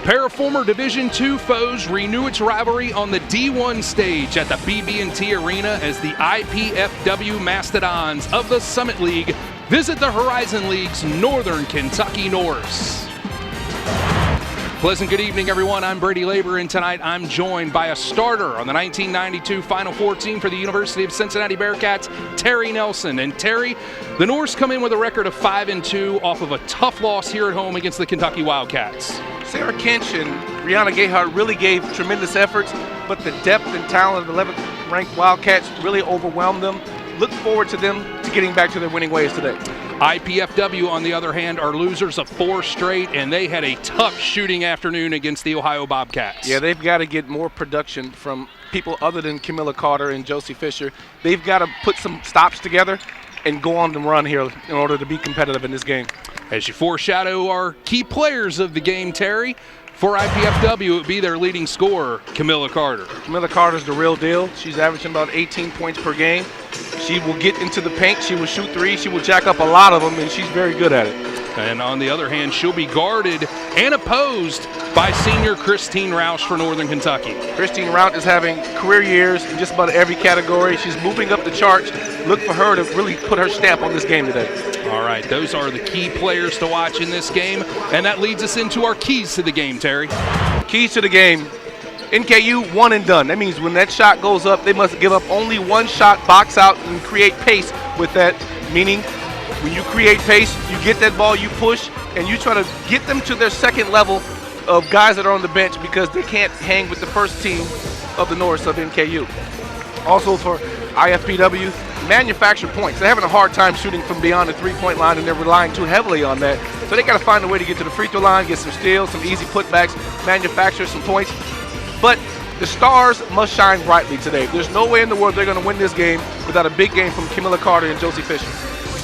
pair of former Division II foes renew its rivalry on the D1 stage at the BB&T Arena as the IPFW Mastodons of the Summit League visit the Horizon League's Northern Kentucky Norse. Pleasant good evening, everyone. I'm Brady Labor, and tonight I'm joined by a starter on the 1992 Final Four team for the University of Cincinnati Bearcats, Terry Nelson. And Terry, the Norse come in with a record of 5-2 off of a tough loss here at home against the Kentucky Wildcats. Sarah Kinch and Brianna Gayhart really gave tremendous efforts, but the depth and talent of the 11th ranked Wildcats really overwhelmed them. Look forward to them getting back to their winning ways today. IPFW, on the other hand, are losers of 4 straight, and they had a tough shooting afternoon against the Ohio Bobcats. Yeah, they've got to get more production from people other than Camilla Carter and Josie Fisher. They've got to put some stops together and go on the run here in order to be competitive in this game. As you foreshadow our key players of the game, Terry, for IPFW, it would be their leading scorer, Camilla Carter. Camilla Carter's the real deal. She's averaging about 18 points per game. She will get into the paint. She will shoot threes. She will jack up a lot of them, and she's very good at it. And on the other hand, she'll be guarded and opposed by senior Christine Roush for Northern Kentucky. Christine Roush is having career years in just about every category. She's moving up the charts. Look for her to really put her stamp on this game today. All right, those are the key players to watch in this game, and that leads us into our keys to the game, Terry. Keys to the game. NKU, one and done. That means when that shot goes up, they must give up only one shot, box out, and create pace with that, meaning when you create pace, you get that ball, you push, and you try to get them to their second level of guys that are on the bench because they can't hang with the first team of the Norse of NKU. Also for IFPW, manufacture points. They're having a hard time shooting from beyond the three-point line, and they're relying too heavily on that. So they got to find a way to get to the free throw line, get some steals, some easy putbacks, manufacture some points. But the stars must shine brightly today. There's no way in the world they're going to win this game without a big game from Camilla Carter and Josie Fisher.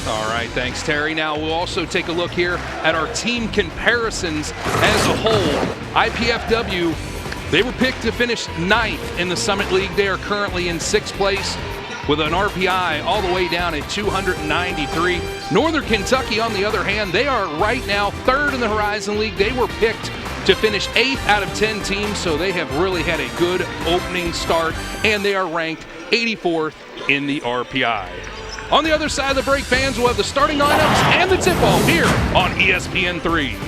All right, thanks, Terry. Now we'll also take a look here at our team comparisons as a whole. IPFW, they were picked to finish 9th in the Summit League. They are currently in 6th place with an RPI all the way down at 293. Northern Kentucky, on the other hand, they are right now 3rd in the Horizon League. They were picked to finish 8th out of 10 teams, so they have really had a good opening start, and they are ranked 84th in the RPI. On the other side of the break, fans will have the starting lineups and the tip-off here on ESPN3.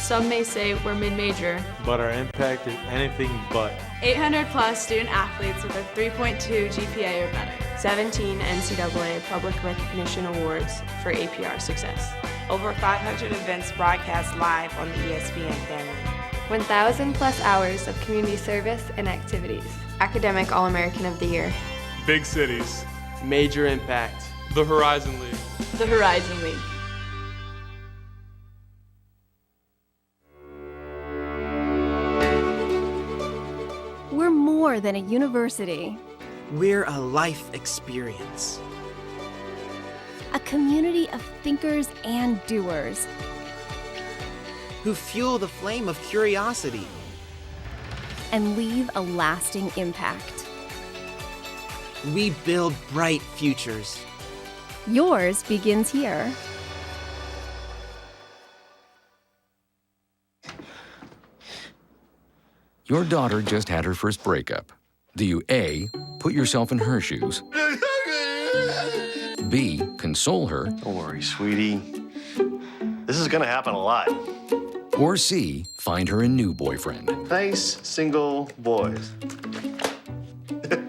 Some may say we're mid-major, but our impact is anything but. 800 plus student athletes with a 3.2 GPA or better. 17 NCAA public recognition awards for APR success. Over 500 events broadcast live on the ESPN family. 1,000 plus hours of community service and activities. Academic All-American of the Year. Big cities. Major impact. The Horizon League. The Horizon League. We're more than a university. We're a life experience. A community of thinkers and doers who fuel the flame of curiosity and leave a lasting impact. We build bright futures. Yours begins here. Your daughter just had her first breakup. Do you A, put yourself in her shoes? B, console her? Don't worry, sweetie. This is gonna happen a lot. Or C, find her a new boyfriend? Nice, single boys. That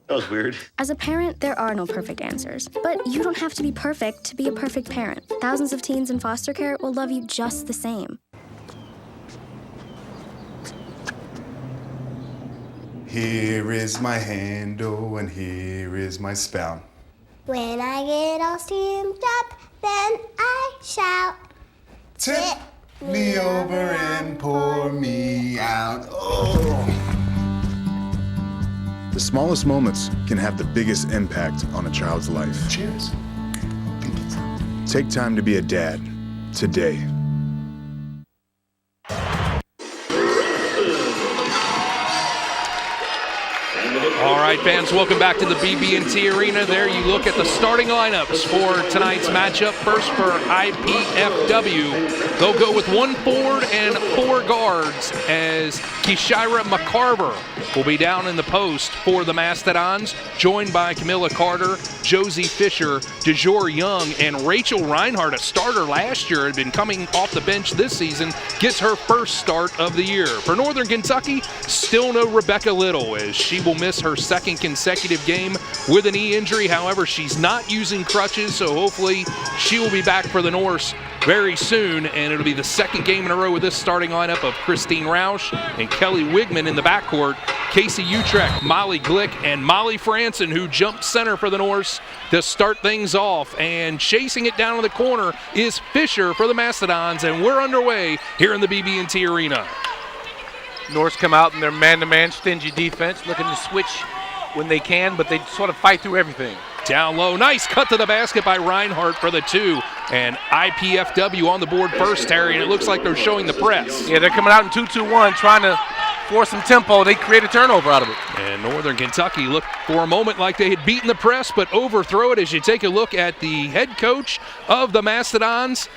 was weird. As a parent, there are no perfect answers. But you don't have to be perfect to be a perfect parent. Thousands of teens in foster care will love you just the same. Here is my handle and here is my spout. When I get all steamed up, then I shout. Tip me over and pour me out. Oh. The smallest moments can have the biggest impact on a child's life. Cheers. Take time to be a dad today. All right, right, fans, welcome back to the BB&T Arena. There you look at the starting lineups for tonight's matchup. First for IPFW, they'll go with 1 forward and 4 guards as Kishira McCarver will be down in the post for the Mastodons, joined by Camilla Carter, Josie Fisher, DeJour Young, and Rachel Reinhardt, a starter last year, had been coming off the bench this season, gets her first start of the year. For Northern Kentucky, still no Rebecca Little, as she will miss her second consecutive game with a knee injury. However, she's not using crutches, so hopefully she will be back for the Norse very soon, and it'll be the second game in a row with this starting lineup of Christine Roush and Kelly Wigman in the backcourt. Casey Utrecht, Molly Glick, and Molly Franson, who jumped center for the Norse to start things off. And chasing it down in the corner is Fisher for the Mastodons, and we're underway here in the BB&T Arena. Norse come out in their man-to-man stingy defense, looking to switch when they can, but they sort of fight through everything. Down low, nice cut to the basket by Reinhardt for the 2. And IPFW on the board first, Terry, and it looks like they're showing the press. Yeah, they're coming out in 2-2-1, trying to force some tempo. They create a turnover out of it. And Northern Kentucky looked for a moment like they had beaten the press, but overthrow it as you take a look at the head coach of the Mastodons.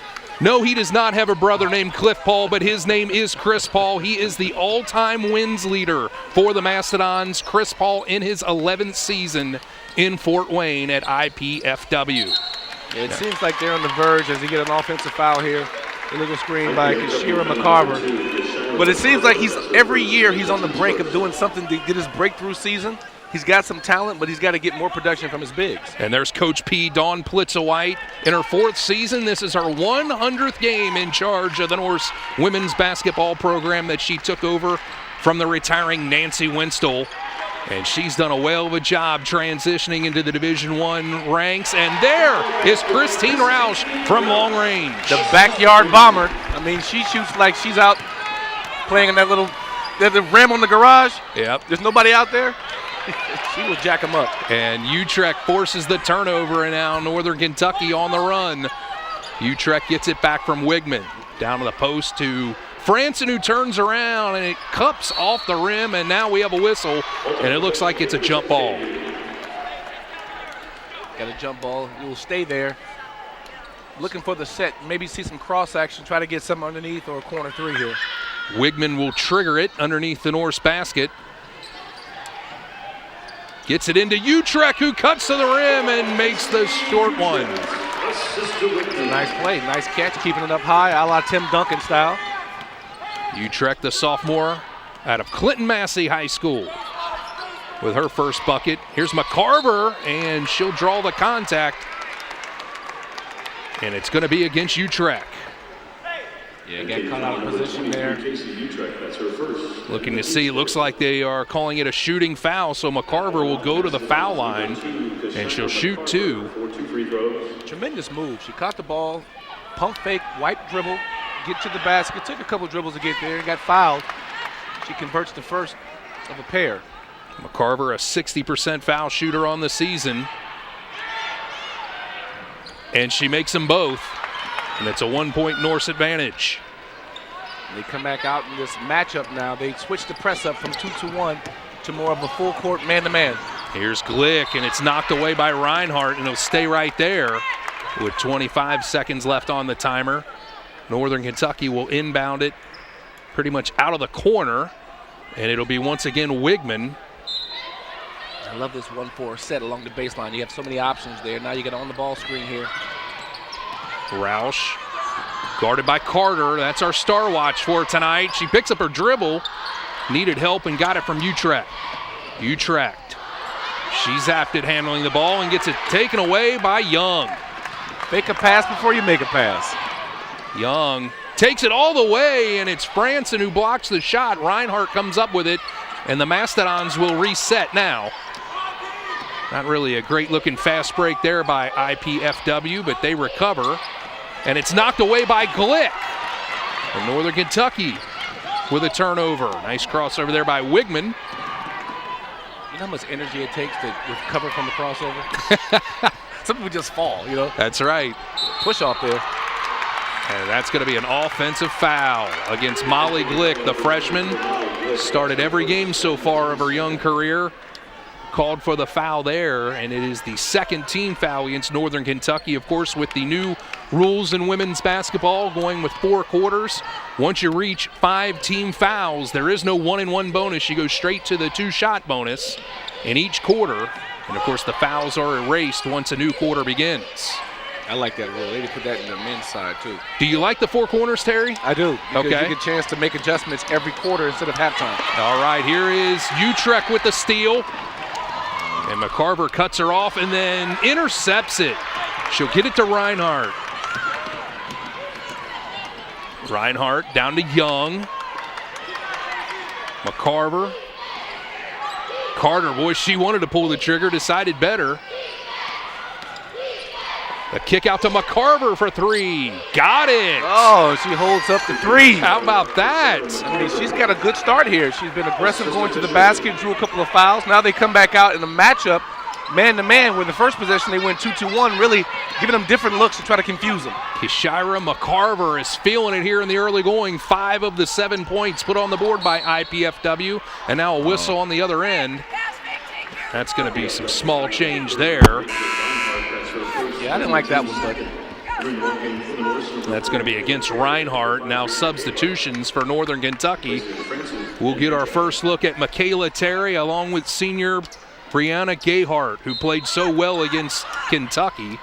No, he does not have a brother named Cliff Paul, but his name is Chris Paul. He is the all-time wins leader for the Mastodons. Chris Paul in his 11th season in Fort Wayne at IPFW. It seems like they're on the verge as they get an offensive foul here. Illegal screen by Kishira McCarver. But it seems like every year he's on the brink of doing something to get his breakthrough season. He's got some talent, but he's got to get more production from his bigs. And there's Coach P, Dawn Plitza-White. In her 4th season, this is her 100th game in charge of the Norse women's basketball program that she took over from the retiring Nancy Winstall. And she's done a whale of a job transitioning into the Division I ranks. And there is Christine Roush from long range. The backyard bomber. I mean, she shoots like she's out playing in that little the rim on the garage. Yep. There's nobody out there. She will jack him up. And Utrecht forces the turnover, and now Northern Kentucky on the run. Utrecht gets it back from Wigman. Down to the post to Franson, who turns around, and it cups off the rim, and now we have a whistle, and it looks like it's a jump ball. Got a jump ball. It will stay there. Looking for the set. Maybe see some cross action, try to get something underneath or a corner 3 here. Wigman will trigger it underneath the Norse basket. Gets it into Utrecht, who cuts to the rim and makes the short one. It's a nice play, nice catch, keeping it up high, a la Tim Duncan style. Utrecht, the sophomore out of Clinton Massey High School, with her first bucket. Here's McCarver, and she'll draw the contact. And it's going to be against Utrecht. Yeah, got caught out of position there. Looking to see, looks like they are calling it a shooting foul, so McCarver will go to the foul line, and she'll shoot 2. Tremendous move. She caught the ball, pump fake, wipe dribble, get to the basket, took a couple dribbles to get there, got fouled. She converts the first of a pair. McCarver, a 60% foul shooter on the season. And she makes them both. And it's a 1-point Norse advantage. They come back out in this matchup now. They switch the press up from 2-1 to more of a full court man-to-man. Here's Glick, and it's knocked away by Reinhardt, and it'll stay right there with 25 seconds left on the timer. Northern Kentucky will inbound it pretty much out of the corner, and it'll be once again Wigman. I love this 1-4 set along the baseline. You have so many options there. Now you get on the ball screen here. Roush guarded by Carter. That's our star watch for tonight. She picks up her dribble, needed help, and got it from Utrecht. Utrecht, she zapped it handling the ball and gets it taken away by Young. Fake a pass before you make a pass. Young takes it all the way, and it's Franson who blocks the shot. Reinhardt comes up with it, and the Mastodons will reset now. Not really a great-looking fast break there by IPFW, but they recover. And it's knocked away by Glick. And Northern Kentucky with a turnover. Nice crossover there by Wigman. You know how much energy it takes to recover from the crossover? Some people just fall, you know? That's right. Push off there. And that's going to be an offensive foul against Molly Glick, the freshman. Started every game so far of her young career. called for the foul there, and it is the second team foul against Northern Kentucky. Of course, with the new rules in women's basketball going with 4 quarters, once you reach 5 team fouls, there is no 1-and-1 bonus. You go straight to the 2-shot bonus in each quarter. And, of course, the fouls are erased once a new quarter begins. I like that rule. They need to put that in the men's side, too. Do you like the 4 corners, Terry? I do. Because okay. you get a chance to make adjustments every quarter instead of halftime. All right, here is Utrecht with the steal. And McCarver cuts her off and then intercepts it. She'll get it to Reinhardt. Reinhardt down to Young. McCarver. Carter, boy, she wanted to pull the trigger, decided better. A kick out to McCarver for 3. Got it. Oh, she holds up to 3. How about that? I mean, she's got a good start here. She's been aggressive going to the basket, drew a couple of fouls. Now they come back out in a matchup, man-to-man, where the first possession they went 2-2-1, really giving them different looks to try to confuse them. Kishira McCarver is feeling it here in the early going. 5 of the 7 points put on the board by IPFW, and now a whistle on the other end. That's going to be some small change there. Yeah, I didn't like that one, but that's going to be against Reinhardt. Now substitutions for Northern Kentucky. We'll get our first look at Michaela Terry along with senior Brianna Gayhart, who played so well against Kentucky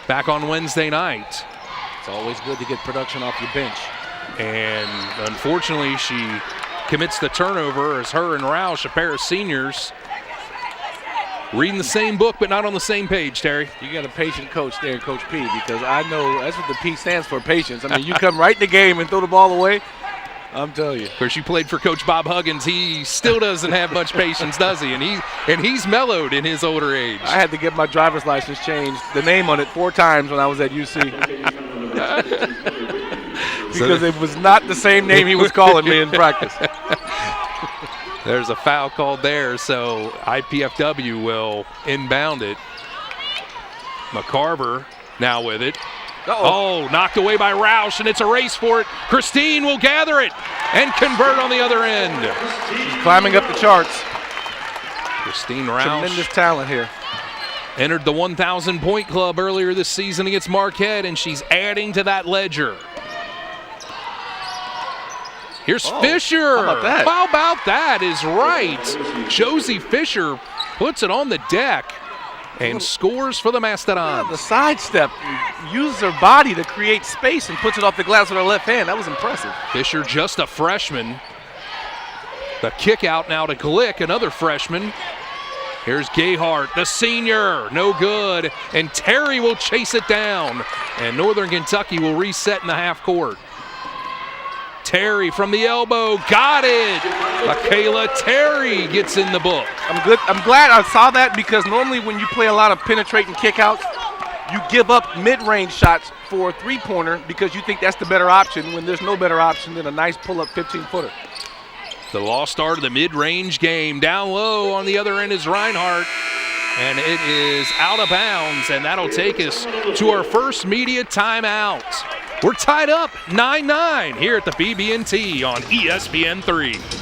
back on Wednesday night. It's always good to get production off your bench. And unfortunately, she commits the turnover as her and Roush, a pair of seniors, reading the same book but not on the same page, Terry. You got a patient coach there, Coach P, because I know that's what the P stands for, patience. I mean, you come right in the game and throw the ball away, I'm telling you. Of course, you played for Coach Bob Huggins. He still doesn't have much patience, does he? And he's mellowed in his older age. I had to get my driver's license changed, the name on it 4 times when I was at UC. Because it was not the same name he was calling me in practice. There's a foul called there, so IPFW will inbound it. McCarver now with it. Oh, knocked away by Roush, and it's a race for it. Christine will gather it and convert on the other end. She's climbing up the charts. Christine Roush. Tremendous talent here. Entered the 1,000-point club earlier this season against Marquette, and she's adding to that ledger. Here's Fisher. How about that? How about that is right. Josie Fisher puts it on the deck and scores for the Mastodons. Yeah, the sidestep, uses her body to create space and puts it off the glass with her left hand. That was impressive. Fisher, just a freshman. The kick out now to Glick, another freshman. Here's Gayhart, the senior, no good. And Terry will chase it down. And Northern Kentucky will reset in the half court. Terry from the elbow, got it. Michaela Terry gets in the book. I'm glad I saw that, because normally when you play a lot of penetrating kickouts, you give up mid-range shots for a 3-pointer because you think that's the better option when there's no better option than a nice pull-up 15-footer. The lost start of the mid-range game. Down low on the other end is Reinhardt. And it is out of bounds, and that'll take us to our first media timeout. We're tied up 9-9 here at the BB&T on ESPN3.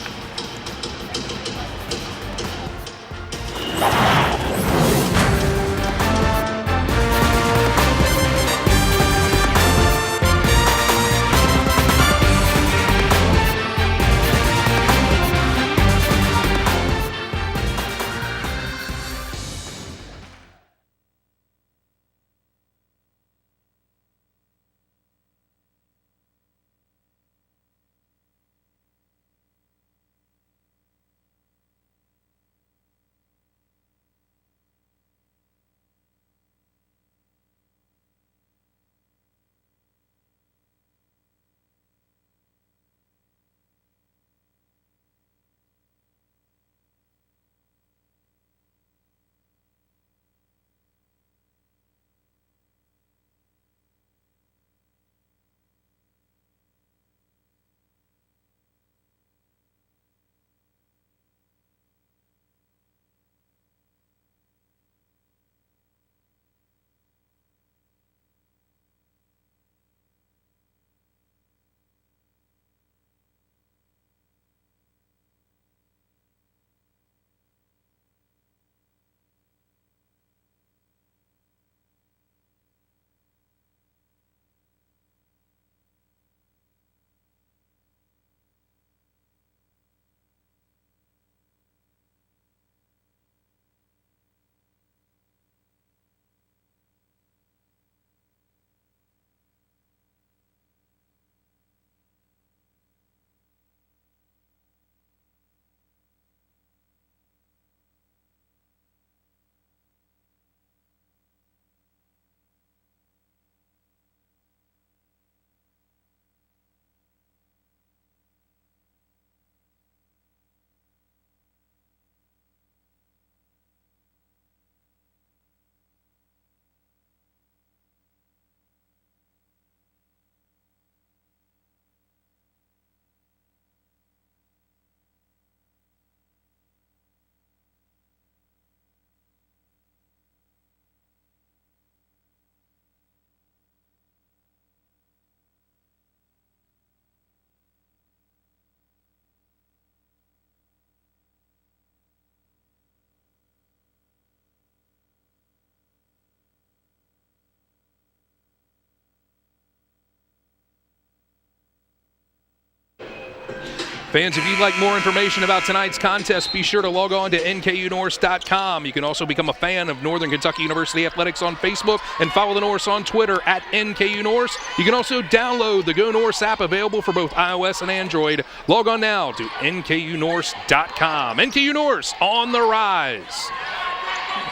Fans, if you'd like more information about tonight's contest, be sure to log on to nkunorse.com. You can also become a fan of Northern Kentucky University Athletics on Facebook and follow the Norse on Twitter at NKUNorse. You can also download the Go Norse app available for both iOS and Android. Log on now to nkunorse.com. NKU Norse on the rise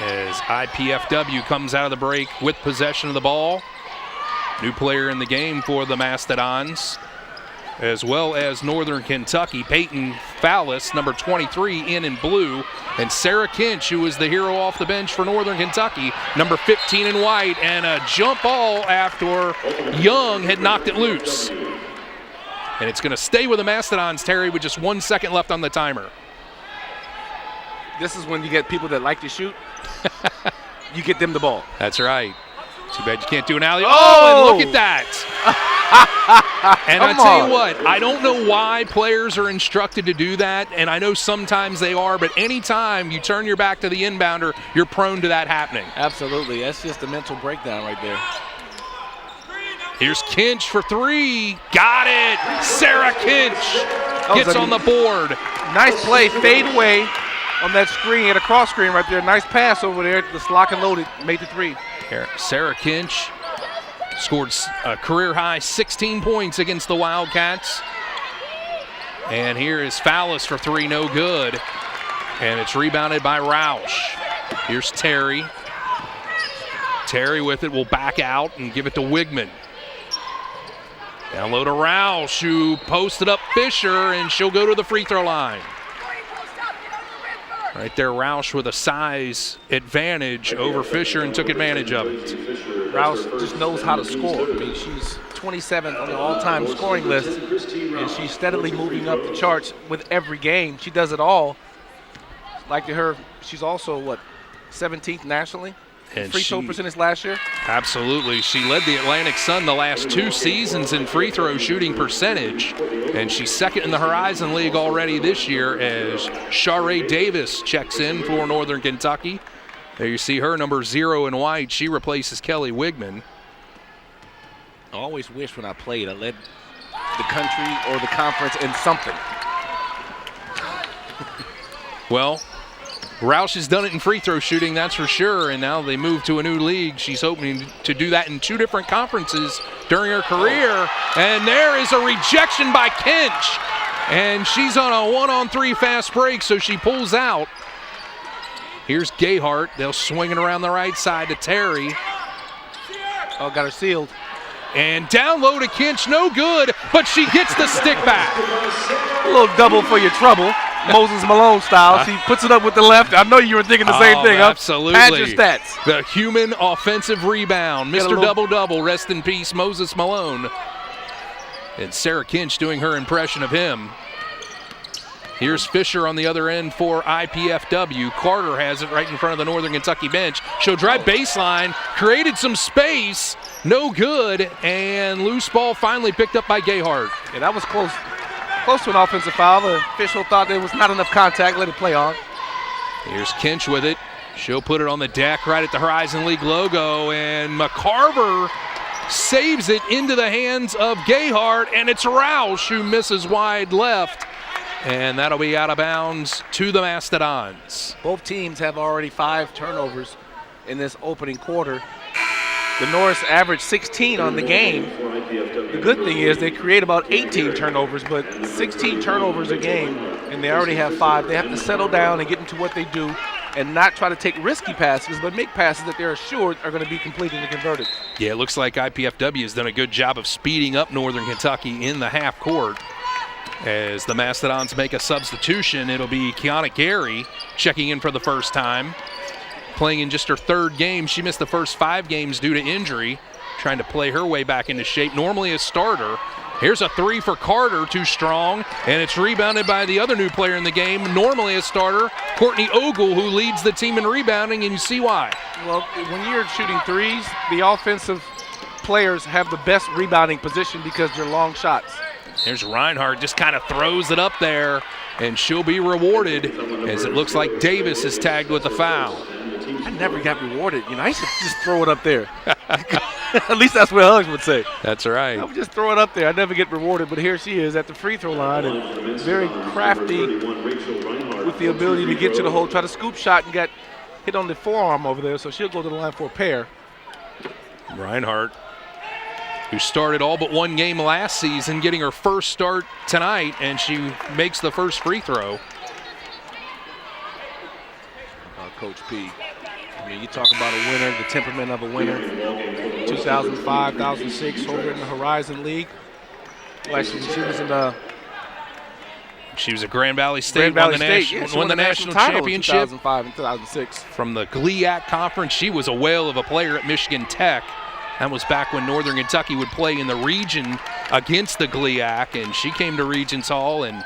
as IPFW comes out of the break with possession of the ball. New player in the game for the Mastodons, as well as Northern Kentucky. Peyton Fallis, number 23, in blue, and Sarah Kinch, who was the hero off the bench for Northern Kentucky, number 15 in white, and a jump ball after Young had knocked it loose. And it's going to stay with the Mastodons, Terry, with just 1 second left on the timer. This is when you get people that like to shoot. You get them the ball. That's right. Too bad you can't do an alley. Oh, and look at that. And I tell you what, I don't know why players are instructed to do that, and I know sometimes they are, but anytime you turn your back to the inbounder, you're prone to that happening. Absolutely. That's just a mental breakdown right there. Here's Kinch for three. Got it. Sarah Kinch gets on the board. Nice play, fade away on that screen, at a cross screen right there. Nice pass over there. Just lock and loaded, made the three. Here, Sarah Kinch scored a career-high 16 points against the Wildcats. And here is Fallis for three, no good. And it's rebounded by Roush. Here's Terry. Terry with it will back out and give it to Wigman. Down low to Roush, who posted up Fisher, and she'll go to the free throw line. Right there, Roush with a size advantage over Fisher and took advantage of it. Roush just knows how to score. I mean, she's 27th on the all-time scoring list, and she's steadily moving up the charts with every game. She does it all. Like to her, she's also, 17th nationally? And free throw percentage last year? Absolutely. She led the Atlantic Sun the last 2 seasons in free throw shooting percentage, and she's second in the Horizon League already this year as Sharae Davis checks in for Northern Kentucky. There you see her, number 0 in white. She replaces Kelly Wigman. I always wish when I played I led the country or the conference in something. Well, Roush has done it in free throw shooting, that's for sure, and now they move to a new league. She's hoping to do that in 2 different conferences during her career. And there is a rejection by Kinch, and she's on a 1-on-3 fast break, so she pulls out. Here's Gayhart. They'll swing it around the right side to Terry. Oh, got her sealed. And down low to Kinch, no good, but she gets the stick back. A little double for your trouble. Moses Malone style. She puts it up with the left. I know you were thinking the same thing. Absolutely. Pad your stats. The human offensive rebound. Mr. Double-Double, rest in peace, Moses Malone. And Sarah Kinch doing her impression of him. Here's Fisher on the other end for IPFW. Carter has it right in front of the Northern Kentucky bench. She'll drive baseline, created some space, no good, and loose ball finally picked up by Gayhart. Yeah, that was close. Close to an offensive foul. The official thought there was not enough contact, let it play on. Here's Kinch with it. She'll put it on the deck right at the Horizon League logo, and McCarver saves it into the hands of Gayhart, and it's Roush who misses wide left, and that'll be out of bounds to the Mastodons. Both teams have already 5 turnovers in this opening quarter. The Norse averaged 16 on the game. The good thing is they create about 18 turnovers, but 16 turnovers a game, and they already have 5. They have to settle down and get into what they do and not try to take risky passes, but make passes that they're assured are going to be completed and converted. Yeah, it looks like IPFW has done a good job of speeding up Northern Kentucky in the half court. As the Mastodons make a substitution, it'll be Kiana Gary checking in for the first time. Playing in just her 3rd game. She missed the first 5 games due to injury, trying to play her way back into shape, normally a starter. Here's a 3 for Carter, too strong, and it's rebounded by the other new player in the game, normally a starter, Courtney Ogle, who leads the team in rebounding, and you see why. Well, when you're shooting threes, the offensive players have the best rebounding position because they're long shots. There's Reinhardt, just kind of throws it up there, and she'll be rewarded as it looks like Davis is tagged with a foul. I never got rewarded. I used to just throw it up there. At least that's what Hugs would say. That's right. I would just throw it up there. I never get rewarded, but here she is at the free throw line and very crafty with the ability to get to the hole, try to scoop shot and got hit on the forearm over there, so she'll go to the line for a pair. Reinhardt, who started all but one game last season, getting her first start tonight, and she makes the first free throw. Coach P. I mean, you talk about a winner, the temperament of a winner. 2005, 2006, over in the Horizon League. Well, actually, she was in the. She was at Grand Valley State, won the national championship. In 2005 and 2006. From the GLIAC Conference, she was a whale of a player at Michigan Tech. That was back when Northern Kentucky would play in the region against the GLIAC, and she came to Regents Hall and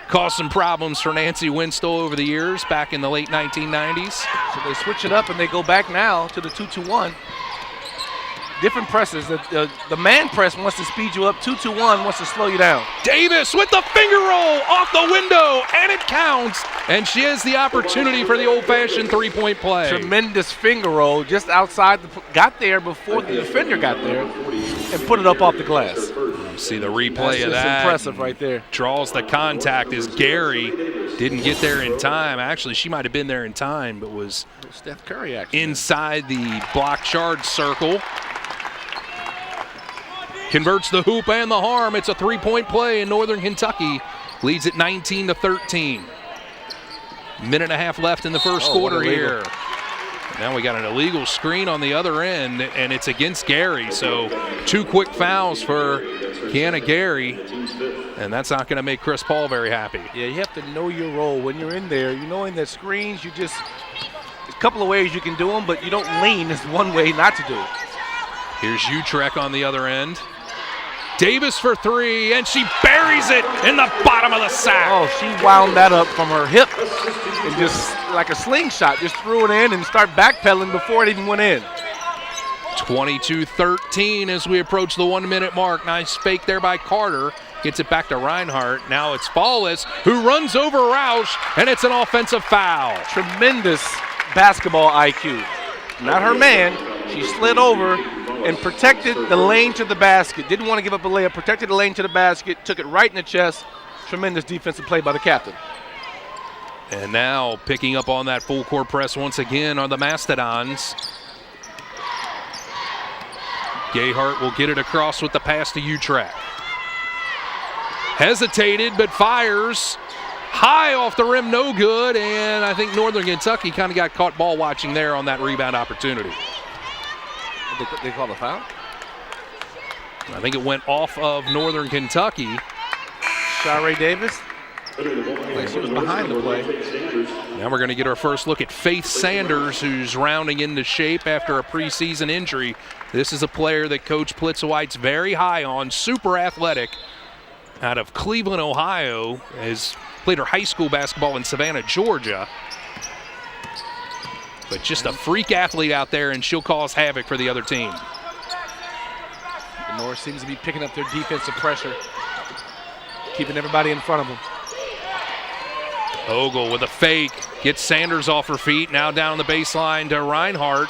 caused some problems for Nancy Winstall over the years back in the late 1990s. So they switch it up and they go back now to the 2-2-1. Different presses. The man press wants to speed you up. 2-2-1 wants to slow you down. Davis with the finger roll off the window, and it counts. And she has the opportunity for the old-fashioned three-point play. Tremendous finger roll just outside. Got there before the defender got there and put it up off the glass. See the replay of that. That's impressive right there. Draws the contact as Gary didn't get there in time. Actually, she might have been there in time, but was Steph Curry actually inside the block charge circle. Converts the hoop and the harm. It's a three-point play, and Northern Kentucky leads it 19-13. Minute and a half left in the first quarter here. Now we got an illegal screen on the other end, and it's against Gary. So 2 quick fouls for Kiana Gary, and that's not going to make Chris Paul very happy. Yeah, you have to know your role when you're in there. You know, in that screens, there's a couple of ways you can do them, but you don't lean is one way not to do it. Here's Utrecht on the other end. Davis for three, and she buries it in the bottom of the sack. Oh, she wound that up from her hip and just like a slingshot, just threw it in and start backpedaling before it even went in. 22-13 as we approach the 1 minute mark. Nice fake there by Carter. Gets it back to Reinhardt. Now it's Fallis who runs over Roush, and it's an offensive foul. Tremendous basketball IQ. Not her man. She slid over and protected the lane to the basket. Didn't want to give up a layup. Protected the lane to the basket. Took it right in the chest. Tremendous defensive play by the captain. And now picking up on that full court press once again are the Mastodons. Gayhart will get it across with the pass to Utrecht. Hesitated, but fires. High off the rim, no good. And I think Northern Kentucky kind of got caught ball watching there on that rebound opportunity. They call a foul? I think it went off of Northern Kentucky. Sha'Rae Davis? Like she was behind the play. Now we're going to get our first look at Faith Sanders, who's rounding into shape after a preseason injury. This is a player that Coach Plitzowite's very high on, super athletic, out of Cleveland, Ohio, has played her high school basketball in Savannah, Georgia. But just a freak athlete out there, and she'll cause havoc for the other team. The North seems to be picking up their defensive pressure, keeping everybody in front of them. Ogle with a fake, gets Sanders off her feet, now down the baseline to Reinhardt.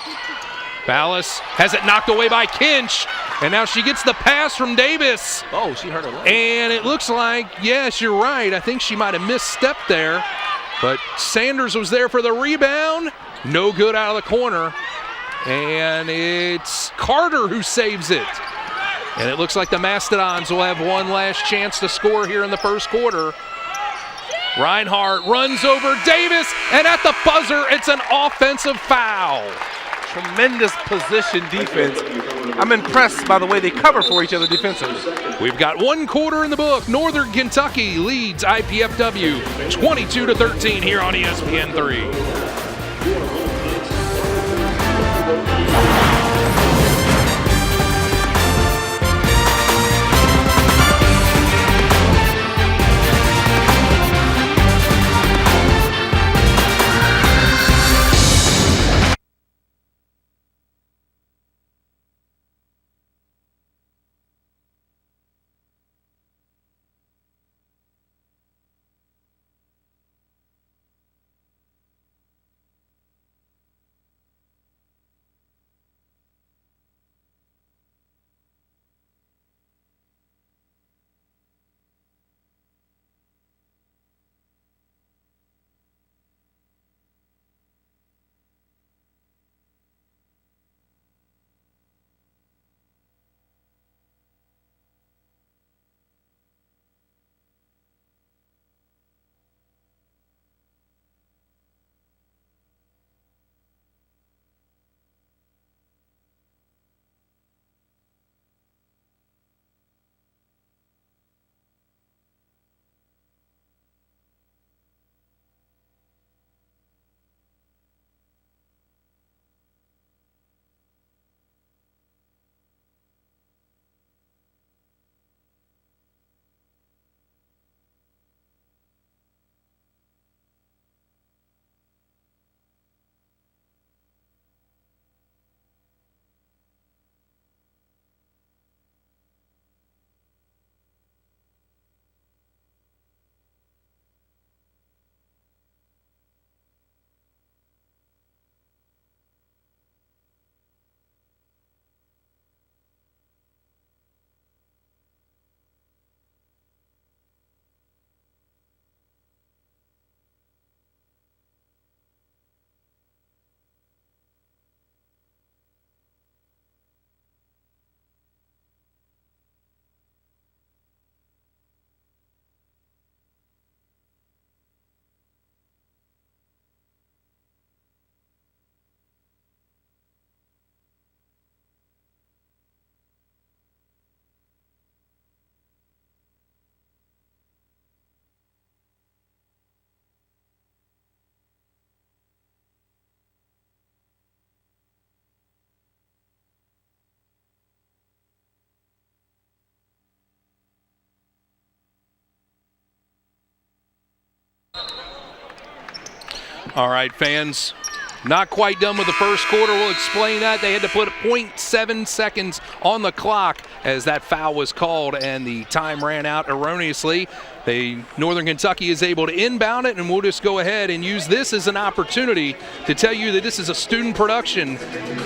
Ballas has it knocked away by Kinch, and now she gets the pass from Davis. Oh, she hurt her leg. And it looks like, yes, you're right, I think she might have misstepped there, but Sanders was there for the rebound. No good out of the corner, and it's Carter who saves it. And it looks like the Mastodons will have one last chance to score here in the first quarter. Reinhardt runs over Davis, and at the buzzer, it's an offensive foul. Tremendous position defense. I'm impressed by the way they cover for each other defensively. We've got 1 quarter in the book. Northern Kentucky leads IPFW 22-13 here on ESPN3. All right, fans. Not quite done with the first quarter. We'll explain that. They had to put 0.7 seconds on the clock as that foul was called and the time ran out erroneously. Northern Kentucky is able to inbound it, and we'll just go ahead and use this as an opportunity to tell you that this is a student production,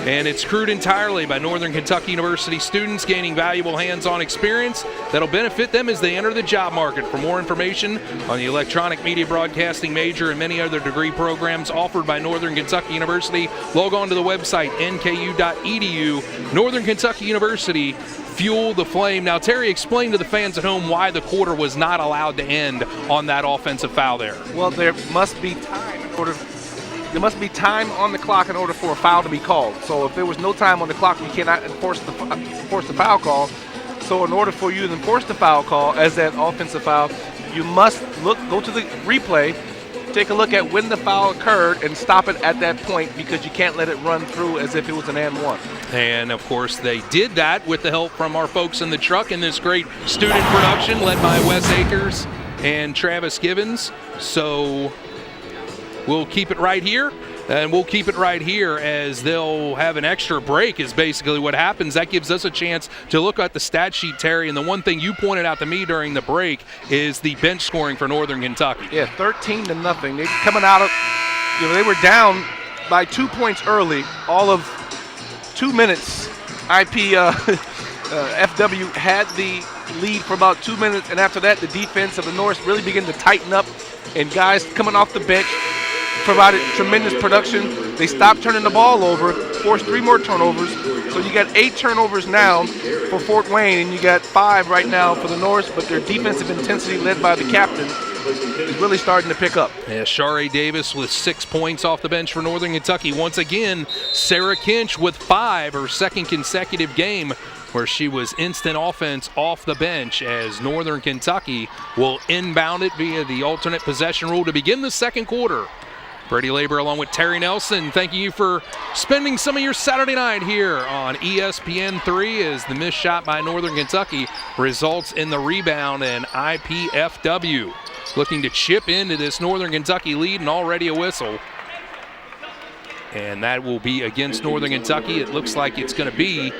and it's crewed entirely by Northern Kentucky University students gaining valuable hands-on experience that'll benefit them as they enter the job market. For more information on the electronic media broadcasting major and many other degree programs offered by Northern Kentucky University, log on to the website nku.edu. Northern Kentucky University, fuel the flame. Now, Terry, explain to the fans at home why the quarter was not allowed to end on that offensive foul there. Well, there must be time on the clock in order for a foul to be called. So if there was no time on the clock, you cannot enforce the foul call. So in order for you to enforce the foul call as that offensive foul, you must go to the replay, take a look at when the foul occurred, and stop it at that point, because you can't let it run through as if it was an and one. And, of course, they did that with the help from our folks in the truck in this great student production led by Wes Akers and Travis Givens. So we'll keep it right here. And we'll keep it right here as they'll have an extra break is basically what happens. That gives us a chance to look at the stat sheet, Terry. And the one thing you pointed out to me during the break is the bench scoring for Northern Kentucky. Yeah, 13-0. They're coming out of, they were down by 2 points early. All of 2 minutes, FW had the lead for about 2 minutes. And after that, the defense of the North really began to tighten up. And guys coming off the bench provided tremendous production. They stopped turning the ball over, forced 3 more turnovers. So you got 8 turnovers now for Fort Wayne, and you got 5 right now for the Norse, but their defensive intensity led by the captain is really starting to pick up. Yeah, Shari Davis with 6 points off the bench for Northern Kentucky. Once again, Sarah Kinch with 5, her second consecutive game where she was instant offense off the bench, as Northern Kentucky will inbound it via the alternate possession rule to begin the second quarter. Brady Labor along with Terry Nelson, thanking you for spending some of your Saturday night here on ESPN3 as the missed shot by Northern Kentucky results in the rebound, and IPFW looking to chip into this Northern Kentucky lead, and already a whistle. And that will be against Northern Kentucky. It looks like it's going to be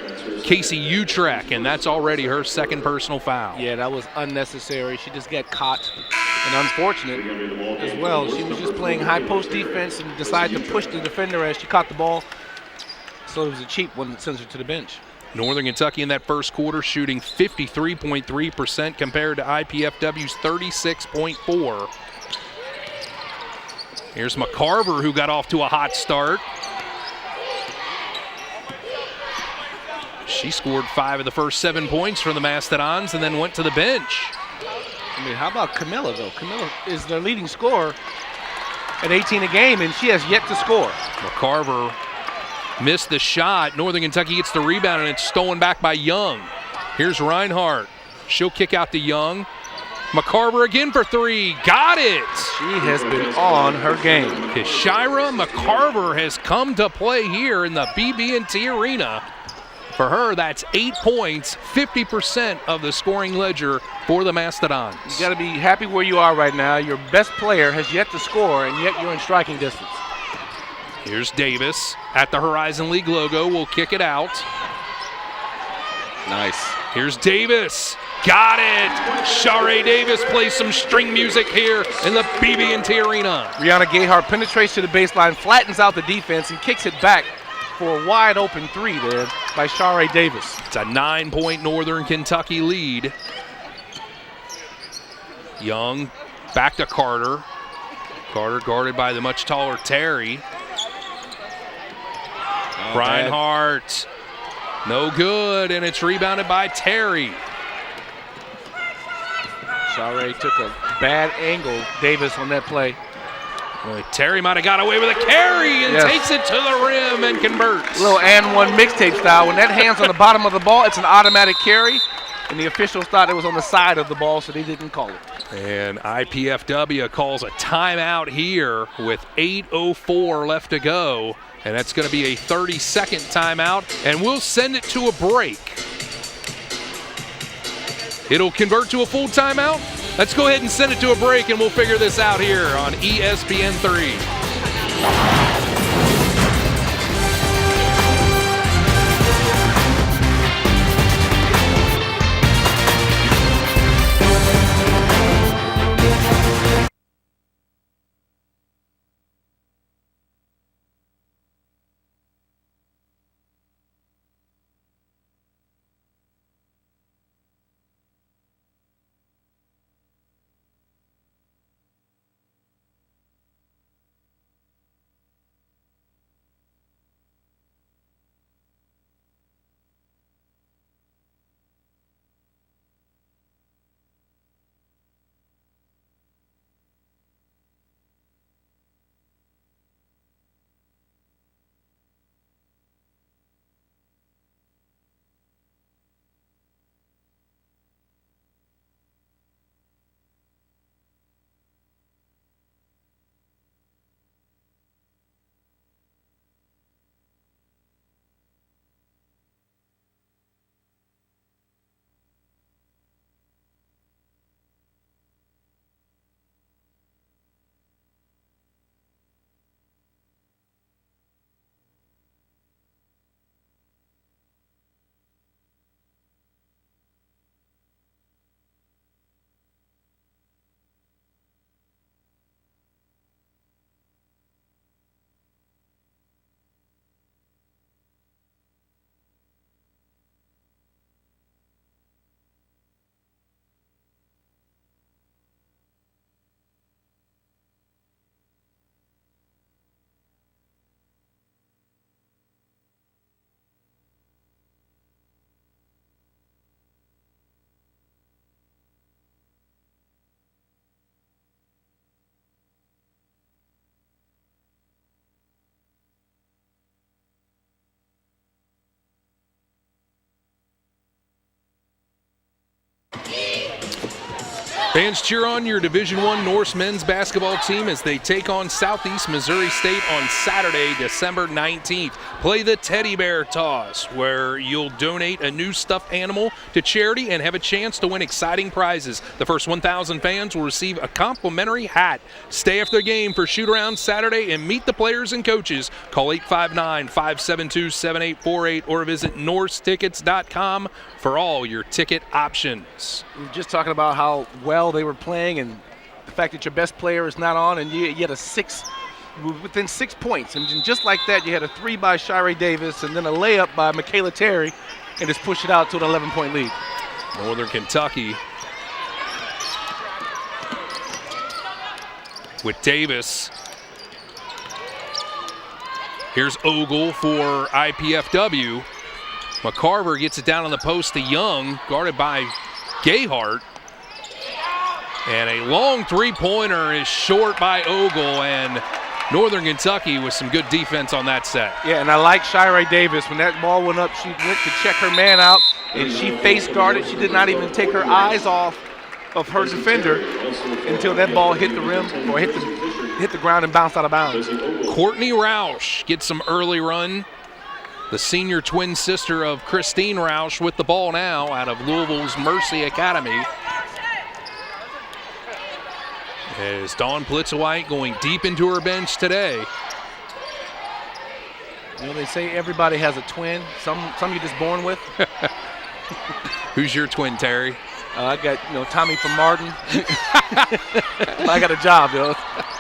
Casey Utrecht, and that's already her second personal foul. Yeah, that was unnecessary. She just got caught, and unfortunate as well. She was just playing high post defense and decided to push the defender as she caught the ball. So it was a cheap one that sends her to the bench. Northern Kentucky in that first quarter shooting 53.3% compared to IPFW's 36.4%. Here's McCarver, who got off to a hot start. She scored 5 of the first 7 points for the Mastodons and then went to the bench. I mean, how about Camilla, though? Camilla is their leading scorer at 18 a game, and she has yet to score. McCarver missed the shot. Northern Kentucky gets the rebound, and it's stolen back by Young. Here's Reinhardt. She'll kick out to Young. McCarver again for 3. Got it! She has been on her game. Kishira McCarver has come to play here in the BB&T Arena. For her, that's 8 points, 50% of the scoring ledger for the Mastodons. You got to be happy where you are right now. Your best player has yet to score, and yet you're in striking distance. Here's Davis at the Horizon League logo. Will kick it out. Nice. Here's Davis. Got it! Shari Davis plays some string music here in the BB&T Arena. Rihanna Gayhart penetrates to the baseline, flattens out the defense, and kicks it back for a wide open 3 there by Shari Davis. It's a 9-point Northern Kentucky lead. Young back to Carter. Carter guarded by the much taller Terry. Reinhardt. No good, and it's rebounded by Terry. Shari took a bad angle, Davis, on that play. Terry might have got away with a carry and takes it to the rim and converts. A little and one mixtape style. When that hand's on the bottom of the ball, it's an automatic carry. And the officials thought it was on the side of the ball, so they didn't call it. And IPFW calls a timeout here with 8:04 left to go. And that's going to be a 30-second timeout. And we'll send it to a break. It'll convert to a full timeout. Let's go ahead and send it to a break, and we'll figure this out here on ESPN3. Fans, cheer on your Division I Norse men's basketball team as they take on Southeast Missouri State on Saturday, December 19th. Play the Teddy Bear Toss, where you'll donate a new stuffed animal to charity and have a chance to win exciting prizes. The first 1,000 fans will receive a complimentary hat. Stay after the game for shoot-around Saturday and meet the players and coaches. Call 859-572-7848 or visit norsetickets.com for all your ticket options. We're just talking about how well they were playing and the fact that your best player is not on, and you had within 6 points. And just like that, you had a 3 by Shire Davis and then a layup by Michaela Terry and just push it out to an 11-point lead. Northern Kentucky with Davis. Here's Ogle for IPFW. McCarver gets it down on the post to Young, guarded by Gayhart. And a long three-pointer is short by Ogle, and Northern Kentucky with some good defense on that set. Yeah, and I like Shire Davis. When that ball went up, she went to check her man out, and she face guarded. She did not even take her eyes off of her defender until that ball hit the rim or hit the ground and bounced out of bounds. Courtney Roush gets some early run. The senior twin sister of Christine Roush with the ball now out of Louisville's Mercy Academy. As Dawn Plitzowite going deep into her bench today. You know, they say everybody has a twin. Some you're just born with. Who's your twin, Terry? I got, Tommy from Martin. I got a job, though.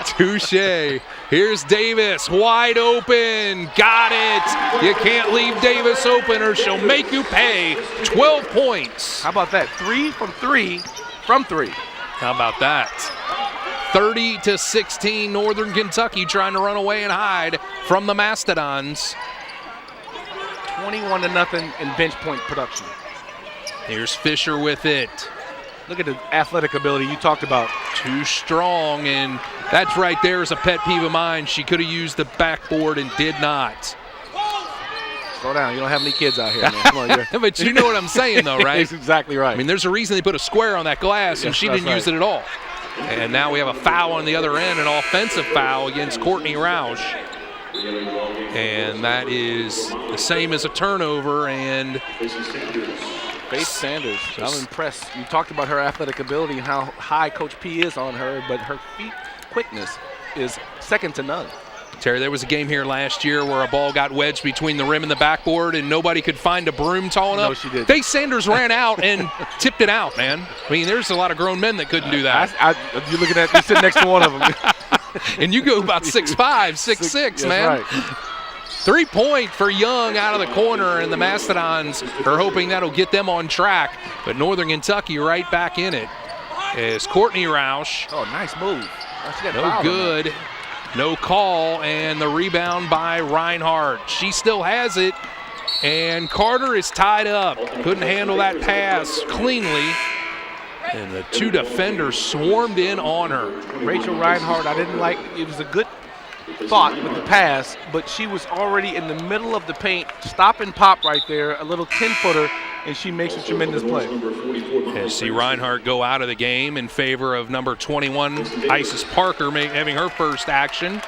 Touche. Here's Davis, wide open. Got it. You can't leave Davis open or she'll make you pay. 12 points. How about that? 3 from 3 from 3. How about that? 30-16, Northern Kentucky trying to run away and hide from the Mastodons. 21-0 in bench point production. Here's Fisher with it. Look at the athletic ability you talked about. Too strong, and that's right there is a pet peeve of mine. She could have used the backboard and did not. Slow down. You don't have any kids out here, man. Come on, but you know what I'm saying, though, right? That's exactly right. I mean, there's a reason they put a square on that glass, and she didn't use it at all. And now we have a foul on the other end, an offensive foul against Courtney Roush. And that is the same as a turnover, and Faith Sanders. I'm impressed. You talked about her athletic ability and how high Coach P is on her, but her feet quickness is second to none. Terry, there was a game here last year where a ball got wedged between the rim and the backboard and nobody could find a broom tall enough. No, she didn't. Faith Sanders ran out and tipped it out, man. I mean, there's a lot of grown men that couldn't do that. You're looking at, you're sitting next to one of them. And you go about 6'5", 6'6", man. Right. 3-point for Young out of the corner, and the Mastodons are hoping that'll get them on track. But Northern Kentucky right back in it is Courtney Roush. Oh, nice move. No good. No call, and the rebound by Reinhardt. She still has it, and Carter is tied up. Couldn't handle that pass cleanly, and the two defenders swarmed in on her. Rachel Reinhardt, I didn't like, it was a good thought with the pass, but she was already in the middle of the paint, stop and pop right there, a little 10-footer, and she makes a tremendous play. And see Reinhardt go out of the game in favor of number 21, Isis Parker, having her first action.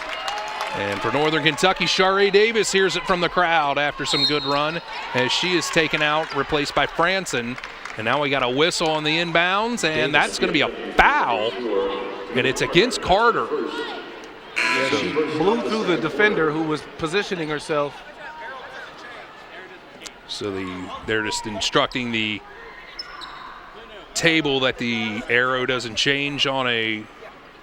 And for Northern Kentucky, Sharae Davis hears it from the crowd after some good run as she is taken out, replaced by Franson. And now we got a whistle on the inbounds, and that's going to be a foul, and it's against Carter. Yeah, she blew through the defender who was positioning herself. So they're just instructing the table that the arrow doesn't change on a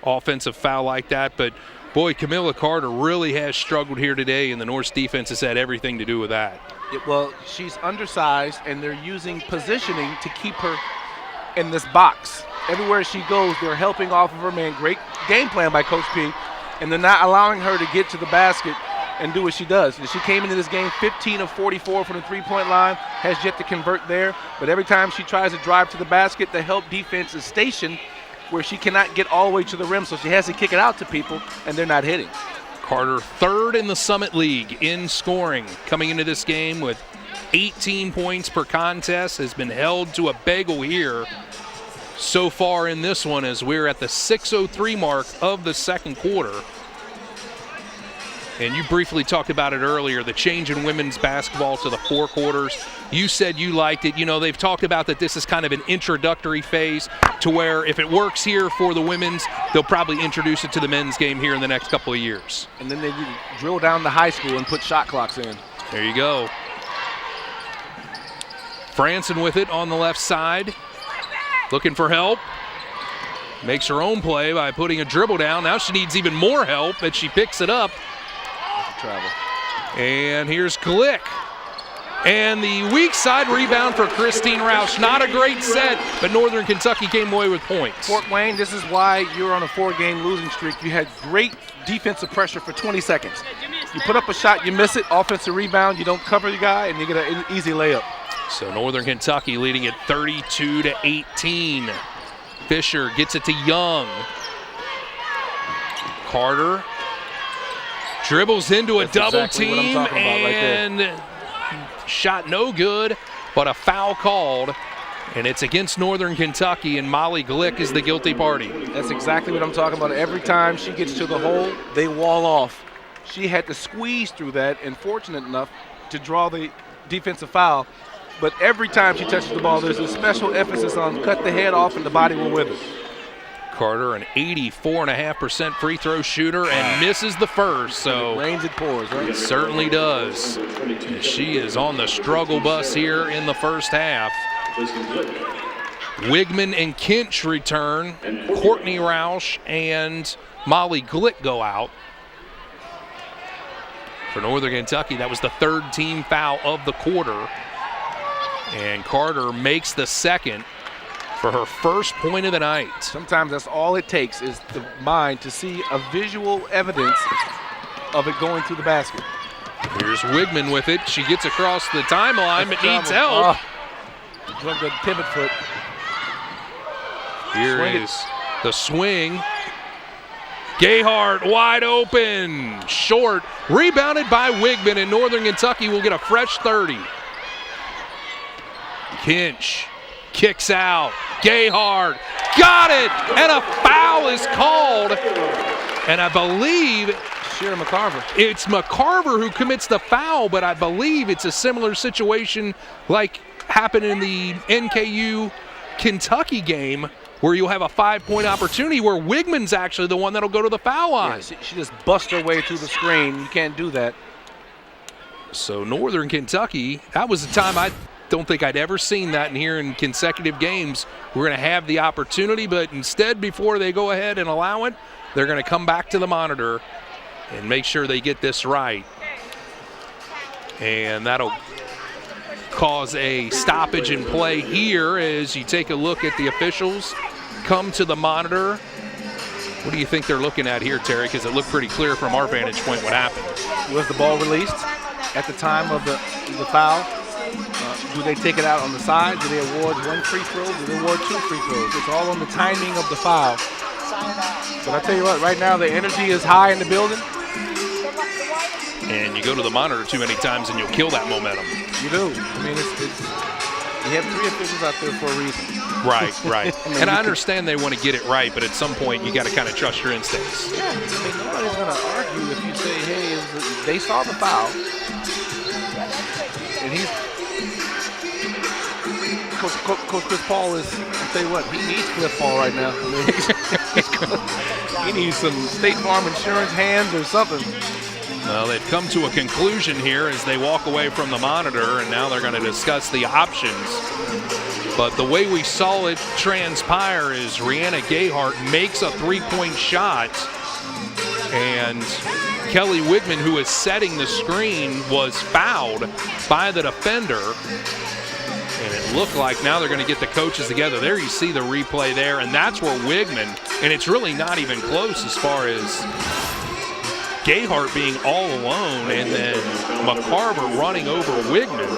offensive foul like that. But, boy, Camilla Carter really has struggled here today, and the North's defense has had everything to do with that. Well, she's undersized, and they're using positioning to keep her in this box. Everywhere she goes, they're helping off of her, man. Great game plan by Coach P. And they're not allowing her to get to the basket and do what she does. And she came into this game 15 of 44 from the three-point line, has yet to convert there. But every time she tries to drive to the basket, the help defense is stationed where she cannot get all the way to the rim, so she has to kick it out to people, and they're not hitting. Carter third in the Summit League in scoring, coming into this game with 18 points per contest, has been held to a bagel here so far in this one as we're at the 6:03 mark of the second quarter. And you briefly talked about it earlier, the change in women's basketball to the 4 quarters. You said you liked it. You know, they've talked about that this is kind of an introductory phase to where if it works here for the women's, they'll probably introduce it to the men's game here in the next couple of years. And then they drill down to high school and put shot clocks in. There you go. Franson with it on the left side. Looking for help. Makes her own play by putting a dribble down. Now she needs even more help, but she picks it up. Travel. And here's Glick. And the weak side rebound for Christine Roush. Not a great set, but Northern Kentucky came away with points. Fort Wayne, this is why you're on a 4-game losing streak. You had great defensive pressure for 20 seconds. You put up a shot, you miss it, offensive rebound, you don't cover the guy, and you get an easy layup. So Northern Kentucky leading at 32-18. Fisher gets it to Young. Carter dribbles into a double team and shot no good, but a foul called, and it's against Northern Kentucky, and Molly Glick is the guilty party. That's exactly what I'm talking about. Every time she gets to the hole, they wall off. She had to squeeze through that, and fortunate enough to draw the defensive foul. But every time she touches the ball, there's a special emphasis on cut the head off and the body will with it. Carter, an 84.5% free throw shooter, and misses the first. So it rains, it pours, right? It certainly does. And she is on the struggle bus here in the first half. Wigman and Kinch return. Courtney Roush and Molly Glick go out. For Northern Kentucky, that was the third team foul of the quarter. And Carter makes the second for her first point of the night. Sometimes that's all it takes is the mind to see a visual evidence of it going through the basket. Here's Wigman with it. She gets across the timeline but needs help. Drug the pivot foot. Here is the swing. Gayhart wide open. Short. Rebounded by Wigman, and Northern Kentucky will get a fresh 30. Kinch kicks out. Gayhart got it, and a foul is called. And I believe Shira McCarver. It's McCarver who commits the foul, but I believe it's a similar situation like happened in the NKU Kentucky game where you'll have a 5-point opportunity where Wigman's actually the one that'll go to the foul line. Yeah, she just bust her way through the screen. You can't do that. So Northern Kentucky, that was a time I don't think I'd ever seen that in here in consecutive games. We're going to have the opportunity, but instead, before they go ahead and allow it, they're going to come back to the monitor and make sure they get this right. And that'll cause a stoppage in play here as you take a look at the officials come to the monitor. What do you think they're looking at here, Terry? Because it looked pretty clear from our vantage point what happened. Was the ball released at the time of the foul? Do they take it out on the side? Do they award 1 free throw? Do they award 2 free throws? It's all on the timing of the foul. But I tell you what, right now the energy is high in the building. And you go to the monitor too many times and you'll kill that momentum. You do. I mean, you have 3 officials out there for a reason. Right. And I understand they want to get it right, but at some point you got to kind of trust your instincts. Yeah, I mean, nobody's going to argue if you say, hey, they saw the foul. And he's Coach Chris Paul is, I'll tell you what, he needs Cliff Paul right now. I mean, he needs some State Farm insurance hands or something. Well, they've come to a conclusion here as they walk away from the monitor, and now they're going to discuss the options. But the way we saw it transpire is Rihanna Gayhart makes a 3-point shot, and Kelly Wigman, who is setting the screen, was fouled by the defender. And it looked like now they're going to get the coaches together. There you see the replay there, and that's where Wigman, and it's really not even close as far as Gayhart being all alone, and then McCarver running over Wigman.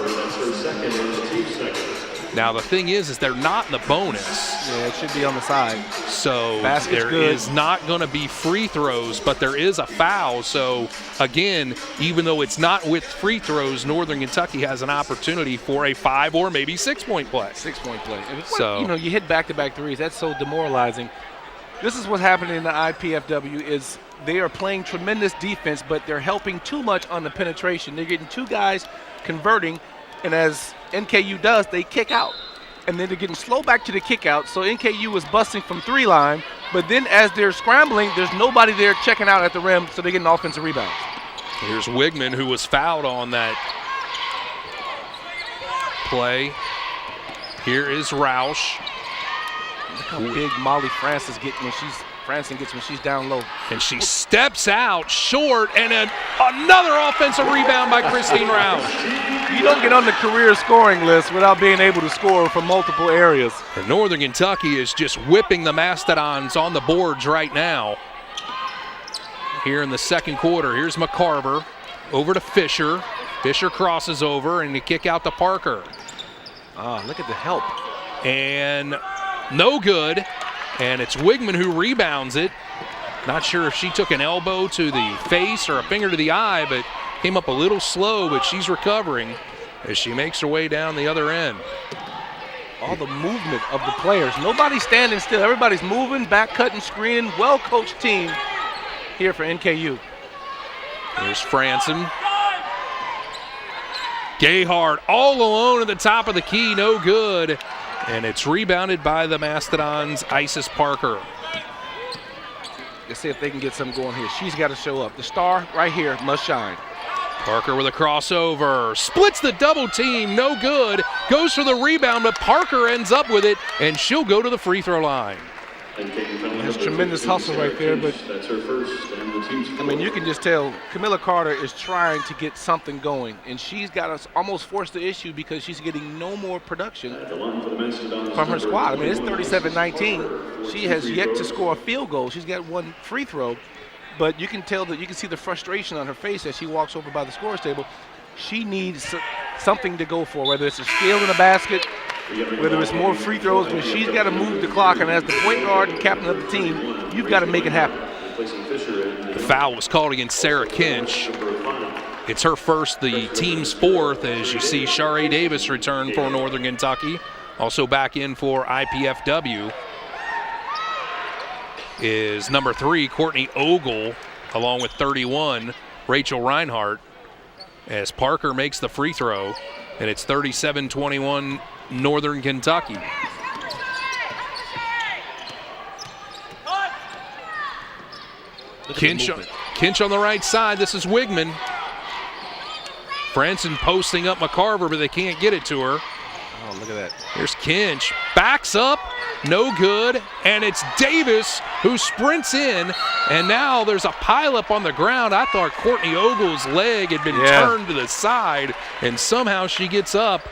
Now the thing is they're not in the bonus. Yeah, it should be on the side. So Basket's there good. is not going to be free throws, but there is a foul. So again, even though it's not with free throws, Northern Kentucky has an opportunity for a 5 or maybe 6-point play. 6-point play. So you hit back-to-back threes. That's so demoralizing. This is what's happening in the IPFW is they are playing tremendous defense, but they're helping too much on the penetration. They're getting 2 guys converting, and as NKU does, they kick out. And then they're getting slow back to the kick out, so NKU is busting from 3 line, but then as they're scrambling, there's nobody there checking out at the rim, so they're getting offensive rebounds. Here's Wigman, who was fouled on that play. Here is Roush. Look how big Molly Francis gets when she's down low. And she steps out short, and another offensive rebound by Christine Roush. You don't get on the career scoring list without being able to score from multiple areas. And Northern Kentucky is just whipping the Mastodons on the boards right now. Here in the second quarter, here's McCarver over to Fisher. Fisher crosses over, and you kick out to Parker. Look at the help. And no good. And it's Wigman who rebounds it. Not sure if she took an elbow to the face or a finger to the eye, but came up a little slow, but she's recovering as she makes her way down the other end. All the movement of the players. Nobody's standing still. Everybody's moving, back cutting, screening. Well-coached team here for NKU. Here's Franson. Gayhart all alone at the top of the key, no good. And it's rebounded by the Mastodons, Isis Parker. Let's see if they can get something going here. She's got to show up. The star right here must shine. Parker with a crossover. Splits the double team, no good. Goes for the rebound, but Parker ends up with it, and she'll go to the free throw line. There's tremendous hustle right there, but I mean, you can just tell Camilla Carter is trying to get something going, and she's got us almost forced the issue because she's getting no more production from her squad. I mean, it's 37-19. She has yet to score a field goal. She's got 1 free throw, but you can tell that you can see the frustration on her face as she walks over by the scorer's table. She needs something to go for, whether it's a steal in the basket, whether it's more free throws, but she's got to move the clock, and as the point guard and captain of the team, you've got to make it happen. The foul was called against Sarah Kinch. It's her first, the team's 4th, as you see Shari Davis return for Northern Kentucky. Also back in for IPFW is number 3, Courtney Ogle, along with 31, Rachel Reinhardt, as Parker makes the free throw, and it's 37-21 Northern Kentucky. Kinch on the right side. This is Wigman. Franson posting up McCarver, but they can't get it to her. Oh, look at that. Here's Kinch. Backs up. No good. And it's Davis who sprints in. And now there's a pileup on the ground. I thought Courtney Ogle's leg had been turned to the side. And somehow she gets up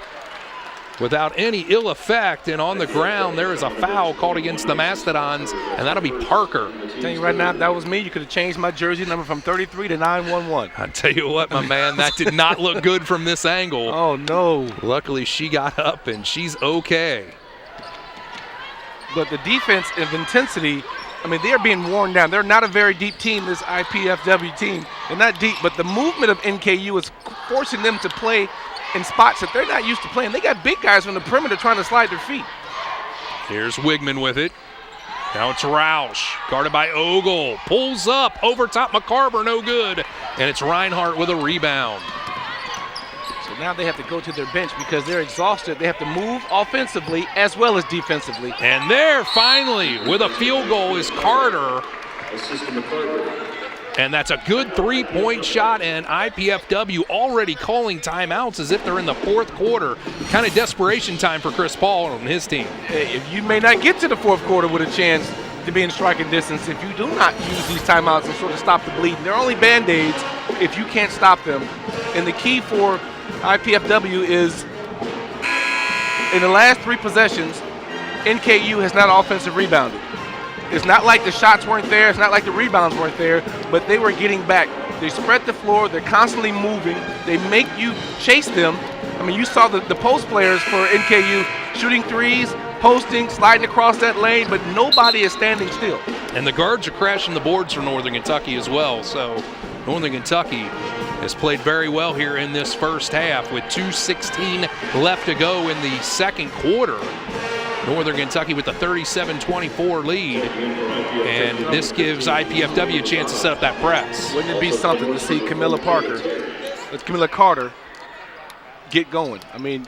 without any ill effect. And on the ground, there is a foul called against the Mastodons. And that'll be Parker. I'm telling you right now, if that was me, you could have changed my jersey number from 33 to 911. I tell you what, my man, that did not look good from this angle. Oh, no. Luckily, she got up, and she's okay. But the defense of intensity, I mean, they're being worn down. They're not a very deep team, this IPFW team. They're not deep, but the movement of NKU is forcing them to play in spots that they're not used to playing. They got big guys from the perimeter trying to slide their feet. Here's Wigman with it. Now it's Roush, guarded by Ogle. Pulls up, over top McCarver, no good. And it's Reinhardt with a rebound. So now they have to go to their bench because they're exhausted. They have to move offensively as well as defensively. And there, finally, with a field goal is Carter. And that's a good three-point shot, and IPFW already calling timeouts as if they're in the fourth quarter. Kind of desperation time for Chris Paul and his team. Hey, if you may not get to the fourth quarter with a chance to be in striking distance, if you do not use these timeouts and sort of stop the bleeding, they're only Band-Aids if you can't stop them. And the key for IPFW is in the last three possessions, NKU has not offensive rebounded. It's not like the shots weren't there. It's not like the rebounds weren't there, but they were getting back. They spread the floor. They're constantly moving. They make you chase them. I mean, you saw the post players for NKU shooting threes, posting, sliding across that lane, but nobody is standing still. And the guards are crashing the boards for Northern Kentucky as well. So Northern Kentucky has played very well here in this first half with 2:16 left to go in the second quarter. Northern Kentucky with a 37-24 lead, and this gives IPFW a chance to set up that press. Wouldn't it be something to see Camilla Carter get going? I mean,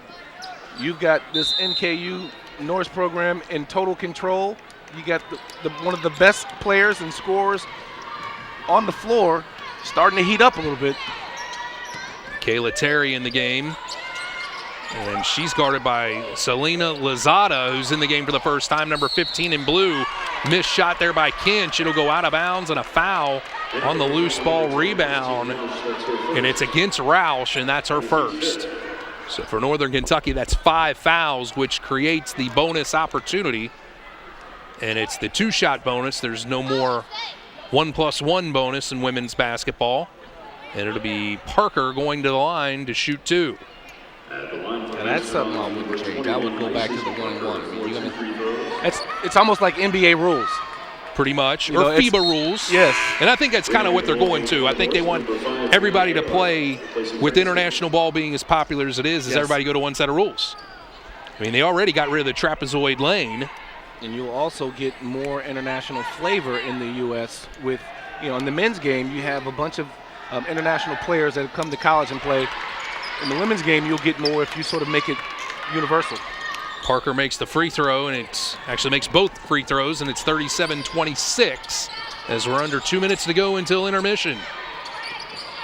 you've got this NKU Norse program in total control. You got one of the best players and scorers on the floor, starting to heat up a little bit. Kayla Terry in the game. And she's guarded by Selena Lozada, who's in the game for the first time, number 15 in blue. Missed shot there by Kinch. It'll go out of bounds and a foul on the loose ball rebound. And it's against Roush, and that's her first. So for Northern Kentucky, that's 5 fouls, which creates the bonus opportunity. And it's the 2-shot bonus. There's no more 1+1 bonus in women's basketball. And it'll be Parker going to the line to shoot 2. And that's something I wouldn't change. I would go back to the 1-1. It's almost like NBA rules. Pretty much, or FIBA rules. Yes. And I think that's kind of what they're going to. I think they want everybody to play with international ball being as popular as it is, everybody go to one set of rules. I mean, they already got rid of the trapezoid lane. And you'll also get more international flavor in the U.S. with, in the men's game, you have a bunch of international players that have come to college and play. In the women's game, you'll get more if you sort of make it universal. Parker makes the free throw, and it actually makes both free throws, and it's 37-26 as we're under 2 minutes to go until intermission.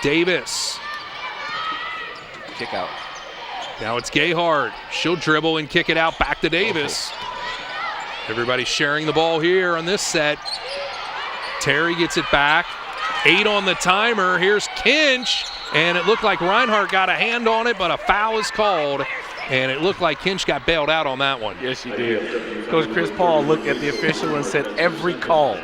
Davis. Kick out. Now it's Gayhart. She'll dribble and kick it out back to Davis. Everybody's sharing the ball here on this set. Terry gets it back. 8 on the timer. Here's Kinch. And it looked like Reinhardt got a hand on it, but a foul is called. And it looked like Kinch got bailed out on that one. Yes, he did. Coach Chris Paul looked at the official and said, every call.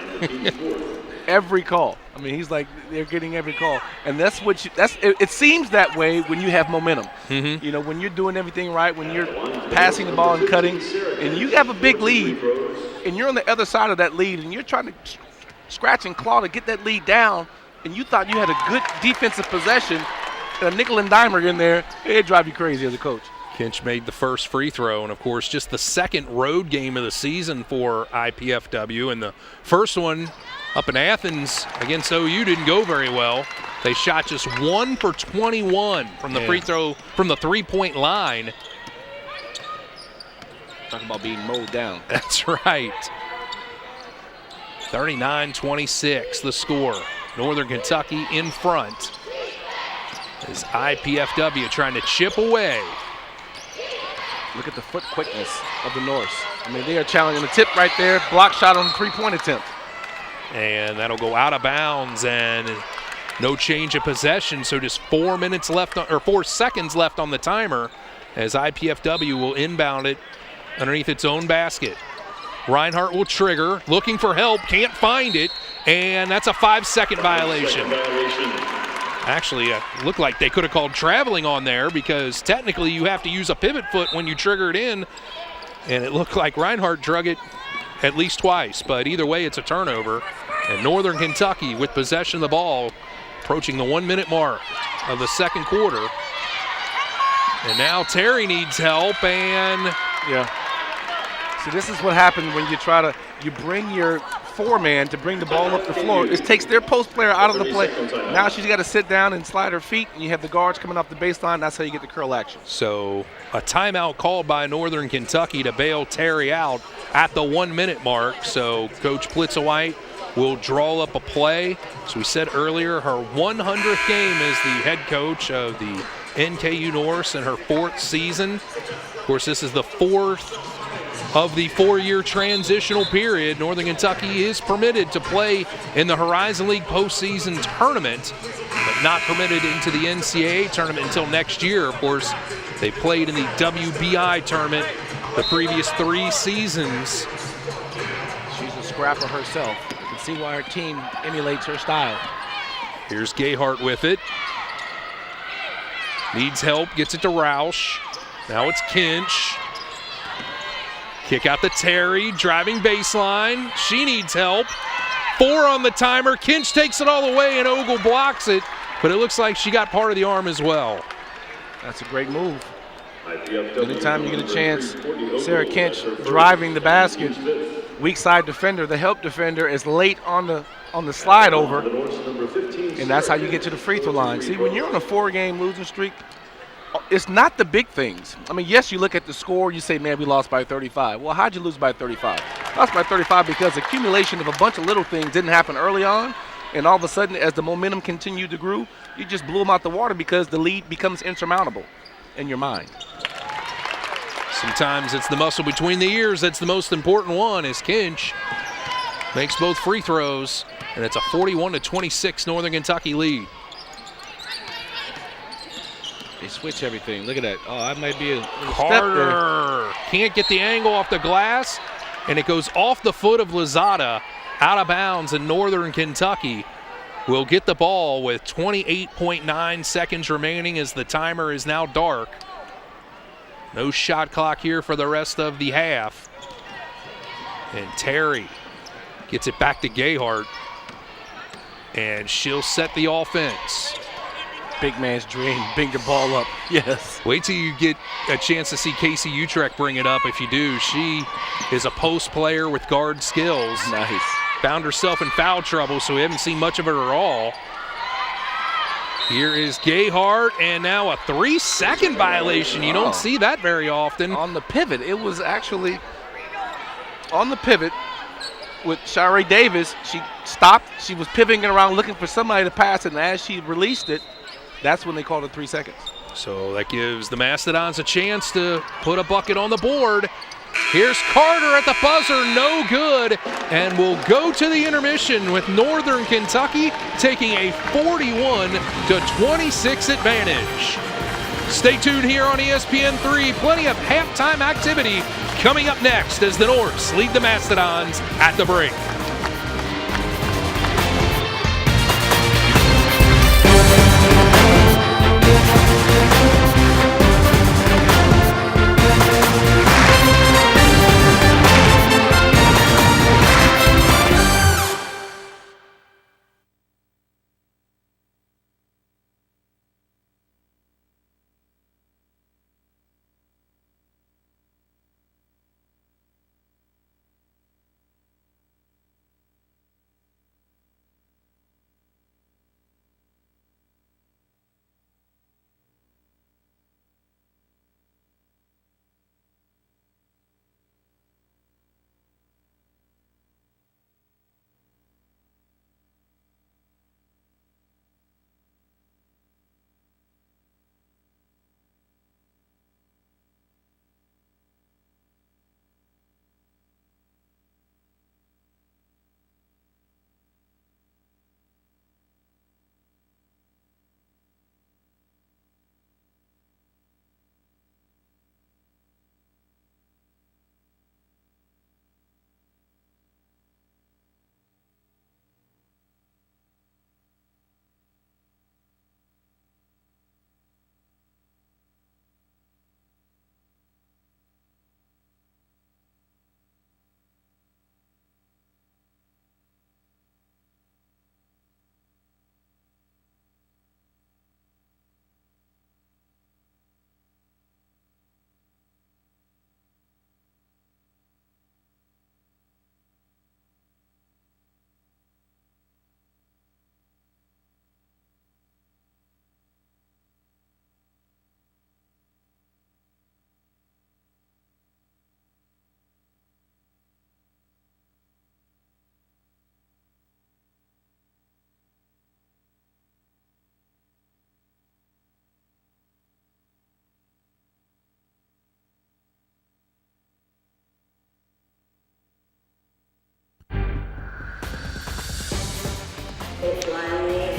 Every call. I mean, he's like, they're getting every call. And that's what it seems that way when you have momentum. Mm-hmm. When you're doing everything right, when you're passing the ball and cutting, and you have a big lead, and you're on the other side of that lead, and you're trying to scratch and claw to get that lead down, and you thought you had a good defensive possession, and a nickel and dimer in there, it'd drive you crazy as a coach. Kinch made the first free throw, and of course just the second road game of the season for IPFW, and the first one up in Athens against OU didn't go very well. They shot just 1 for 21 from the free throw, from the 3-point line. Talking about being mowed down. That's right. 39-26 the score. Northern Kentucky in front as IPFW trying to chip away. Look at the foot quickness of the Norse. I mean, they are challenging the tip right there. Block shot on the three-point attempt. And that'll go out of bounds and no change of possession. So just 4 seconds left on the timer as IPFW will inbound it underneath its own basket. Reinhardt will trigger, looking for help, can't find it, and that's a 5-second violation. Actually, looked like they could have called traveling on there because technically you have to use a pivot foot when you trigger it in, and it looked like Reinhardt drug it at least twice, but either way it's a turnover. And Northern Kentucky with possession of the ball approaching the 1-minute mark of the second quarter. And now Terry needs help, and See, this is what happens when you bring your four-man to bring the ball up the floor. It takes their post player out of the play. Now she's got to sit down and slide her feet, and you have the guards coming off the baseline. That's how you get the curl action. So a timeout called by Northern Kentucky to bail Terry out at the 1-minute mark. So Coach Plitzowite will draw up a play. As we said earlier, her 100th game as the head coach of the NKU Norse in her 4th season. Of course, this is the 4th of the 4-year transitional period. Northern Kentucky is permitted to play in the Horizon League postseason tournament, but not permitted into the NCAA tournament until next year. Of course, they played in the WBI tournament the previous 3 seasons. She's a scrapper herself. You can see why her team emulates her style. Here's Gayhart with it. Needs help, gets it to Roush. Now it's Kinch. Kick out to Terry, driving baseline. She needs help. 4 on the timer. Kinch takes it all the way and Ogle blocks it, but it looks like she got part of the arm as well. That's a great move. Anytime you get a chance, Sarah Kinch driving the basket, weak side defender, the help defender is late on the slide over, and that's how you get to the free throw line. See, when you're on a 4-game losing streak, it's not the big things. I mean, yes, you look at the score, you say, man, we lost by 35. Well, how'd you lose by 35? Lost by 35 because accumulation of a bunch of little things didn't happen early on, and all of a sudden, as the momentum continued to grow, you just blew them out the water because the lead becomes insurmountable in your mind. Sometimes it's the muscle between the ears that's the most important one, as Kinch makes both free throws, and it's a 41-26 Northern Kentucky lead. They switch everything. Look at that. Oh, that might be a little Carter step there. can't get the angle off the glass, and it goes off the foot of Lozada, out of bounds, and Northern Kentucky will get the ball with 28.9 seconds remaining as the timer is now dark. No shot clock here for the rest of the half. And Terry gets it back to Gayhart, and she'll set the offense. Big man's dream, bring the ball up. Yes. Wait till you get a chance to see Casey Utrecht bring it up. If you do, she is a post player with guard skills. Nice. Found herself in foul trouble, so we haven't seen much of her at all. Here is Gayhart, and now a 3-second violation. You don't see that very often. On the pivot, it was actually on the pivot with Shari Davis. She stopped. She was pivoting around looking for somebody to pass, and as she released it, that's when they called it 3 seconds. So that gives the Mastodons a chance to put a bucket on the board. Here's Carter at the buzzer, no good, and we'll go to the intermission with Northern Kentucky taking a 41-26 advantage. Stay tuned here on ESPN3. Plenty of halftime activity coming up next as the Norse lead the Mastodons at the break.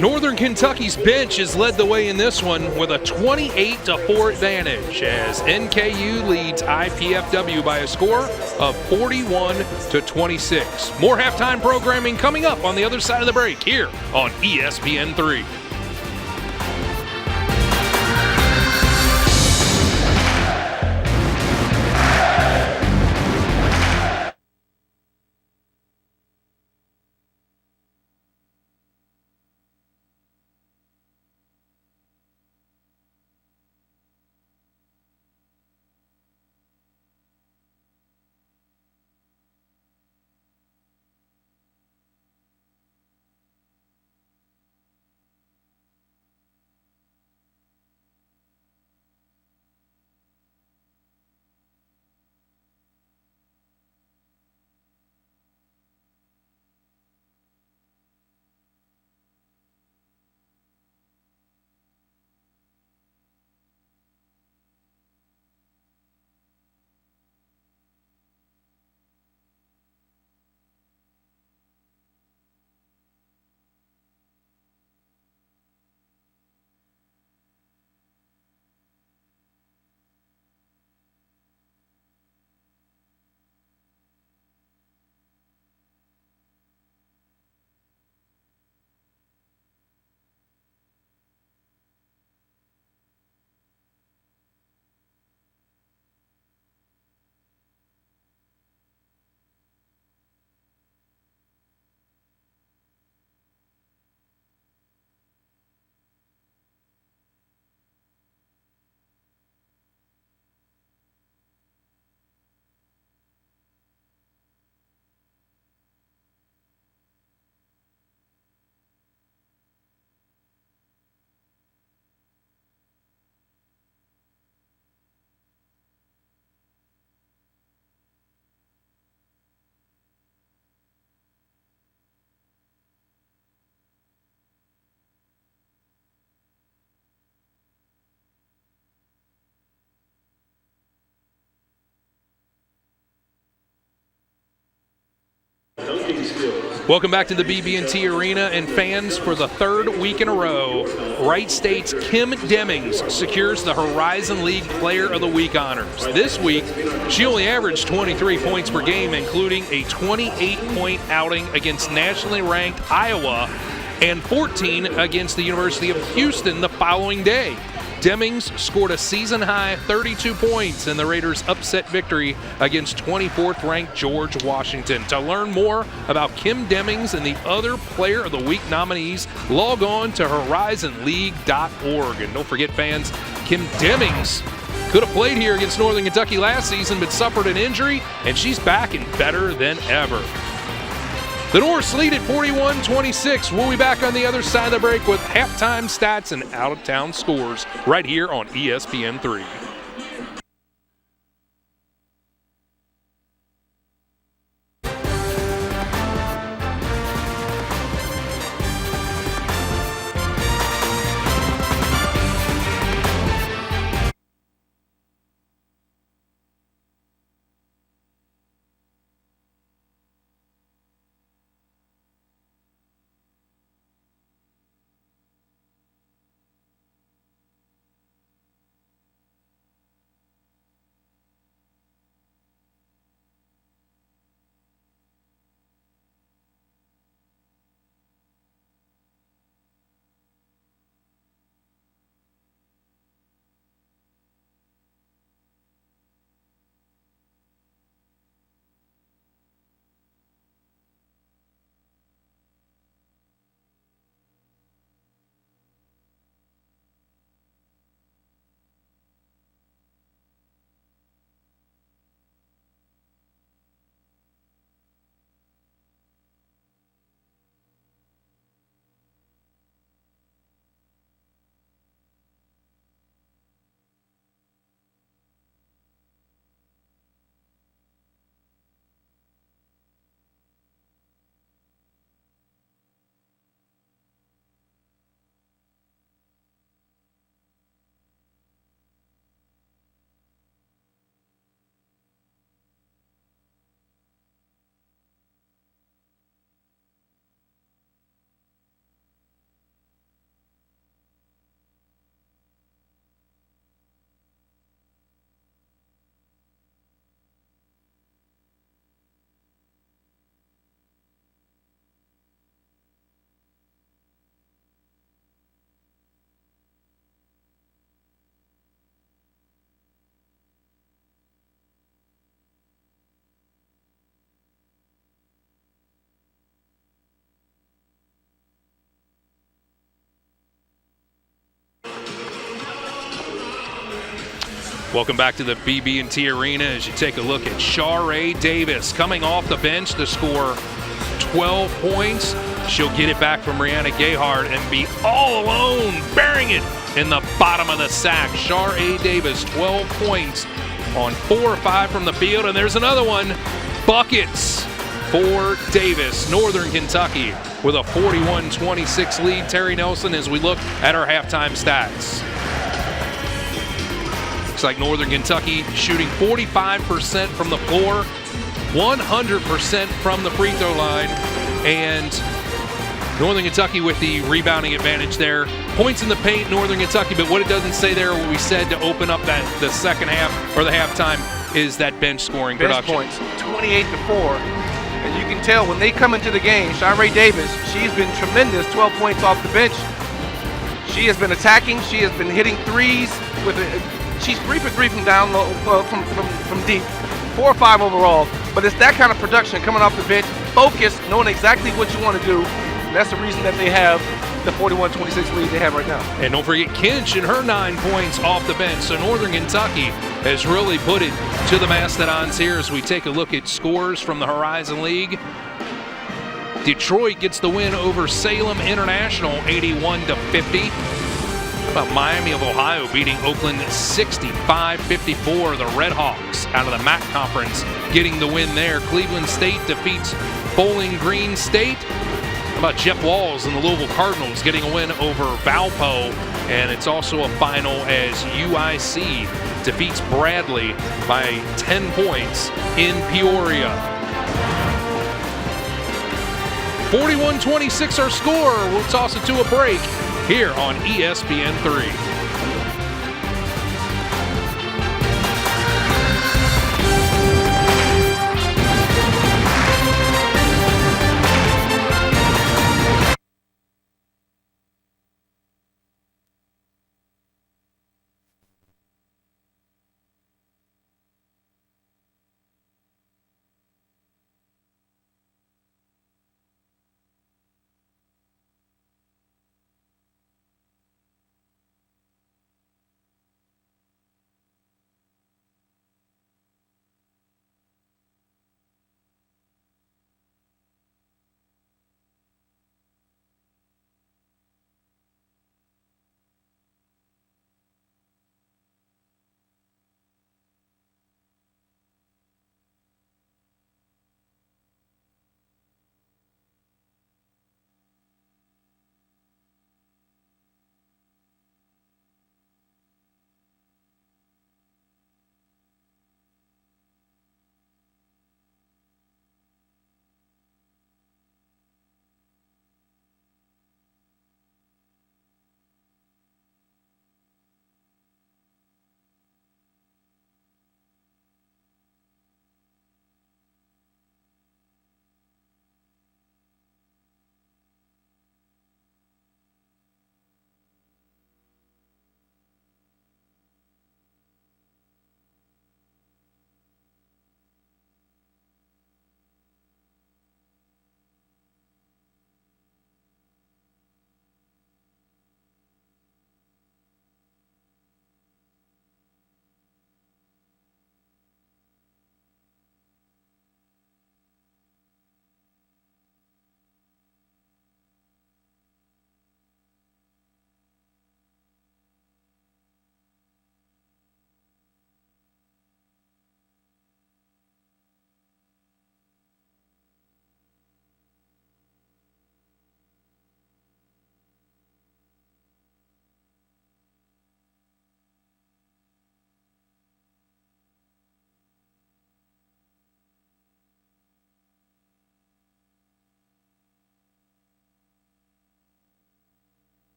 Northern Kentucky's bench has led the way in this one with a 28-4 advantage as NKU leads IPFW by a score of 41-26. More halftime programming coming up on the other side of the break here on ESPN3. Welcome back to the BB&T Arena, and fans, for the third week in a row, Wright State's Kim Demings secures the Horizon League Player of the Week honors. This week, she only averaged 23 points per game, including a 28-point outing against nationally ranked Iowa and 14 against the University of Houston the following day. Demings scored a season-high 32 points in the Raiders' upset victory against 24th-ranked George Washington. To learn more about Kim Demings and the other Player of the Week nominees, log on to horizonleague.org. And don't forget, fans, Kim Demings could have played here against Northern Kentucky last season but suffered an injury, and she's back and better than ever. The Norse lead at 41-26. We'll be back on the other side of the break with halftime stats and out-of-town scores right here on ESPN3. Welcome back to the BB&T Arena as you take a look at Sharae Davis coming off the bench to score 12 points. She'll get it back from Rihanna Gayhart and be all alone, bearing it in the bottom of the sack. Sharae Davis, 12 points on 4 or 5 from the field, and there's another one. Buckets for Davis. Northern Kentucky with a 41-26 lead. Terry Nelson as we look at our halftime stats. Looks like Northern Kentucky shooting 45% from the floor, 100% from the free throw line, and Northern Kentucky with the rebounding advantage there. Points in the paint, Northern Kentucky, but what it doesn't say there, what we said to open up the second half or the halftime, is that bench scoring production. Points, 28-4. And you can tell when they come into the game, Sharae Davis, she's been tremendous, 12 points off the bench. She has been attacking, she has been hitting threes. She's 3 for 3 from down low, from deep, 4 or 5 overall. But it's that kind of production coming off the bench, focused, knowing exactly what you want to do. And that's the reason that they have the 41-26 lead they have right now. And don't forget Kinch and her 9 points off the bench. So Northern Kentucky has really put it to the Mastodons here as we take a look at scores from the Horizon League. Detroit gets the win over Salem International, 81-50. How about Miami of Ohio beating Oakland 65-54. The Red Hawks out of the MAC Conference getting the win there. Cleveland State defeats Bowling Green State. How about Jeff Walls and the Louisville Cardinals getting a win over Valpo? And it's also a final as UIC defeats Bradley by 10 points in Peoria. 41-26 our score. We'll toss it to a break here on ESPN3.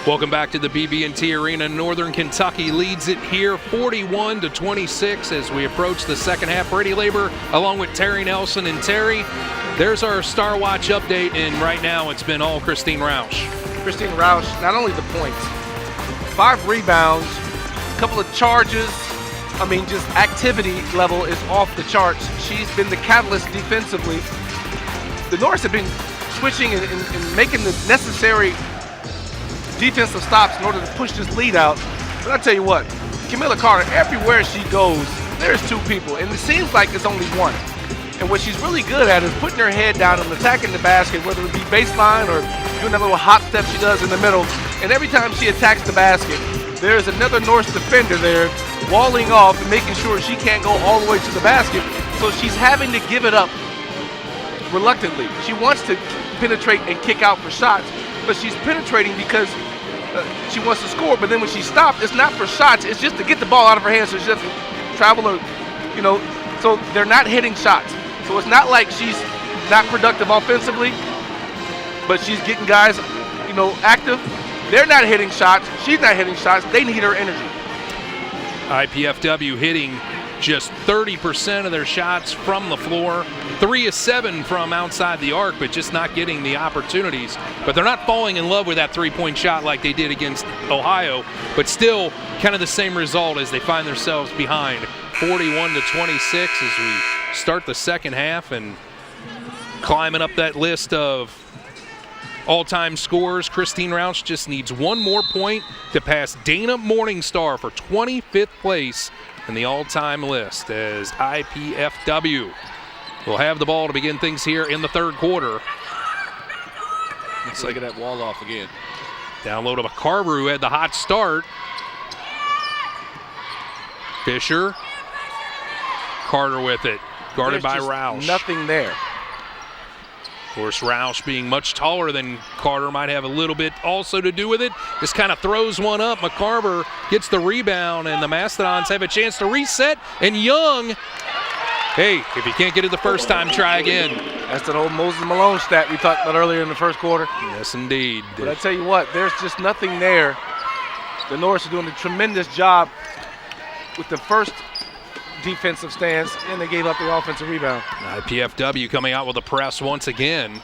Welcome back to the BB&T Arena. Northern Kentucky leads it here 41-26 as we approach the second half. Brady Labor along with Terry Nelson. And Terry, there's our Star Watch update, and right now it's been all Christine Roush. Christine Roush, not only the points, 5 rebounds, a couple of charges. I mean, just activity level is off the charts. She's been the catalyst defensively. The Norse have been switching and making the necessary defensive stops in order to push this lead out. But I tell you what, Camilla Carter, everywhere she goes, there's 2 people, and it seems like it's only one. And what she's really good at is putting her head down and attacking the basket, whether it be baseline or doing that little hop step she does in the middle. And every time she attacks the basket, there's another Norse defender there walling off and making sure she can't go all the way to the basket. So she's having to give it up reluctantly. She wants to penetrate and kick out for shots, but she's penetrating because she wants to score. But then when she stopped, it's not for shots, it's just to get the ball out of her hands so she doesn't travel or, so they're not hitting shots. So it's not like she's not productive offensively, but she's getting guys, active. They're not hitting shots. She's not hitting shots. They need her energy. IPFW hitting just 30% of their shots from the floor. 3 of 7 from outside the arc, but just not getting the opportunities. But they're not falling in love with that three-point shot like they did against Ohio, but still kind of the same result as they find themselves behind 41-26 as we start the second half and climbing up that list of all-time scorers. Christine Roush just needs one more point to pass Dana Morningstar for 25th place in the all-time list as IPFW will have the ball to begin things here in the third quarter. Looks like that wall off again. Download of a Carver who had the hot start. Fisher. Carter with it. Guarded by Roush. Nothing there. Of course, Roush being much taller than Carter might have a little bit also to do with it. Just kind of throws one up. McCarver gets the rebound, and the Mastodons have a chance to reset. And Young, hey, if you can't get it the first time, try again. That's that old Moses Malone stat we talked about earlier in the first quarter. Yes, indeed. But I tell you what, there's just nothing there. The Norse are doing a tremendous job with the first defensive stance, and they gave up the offensive rebound. IPFW coming out with a press once again.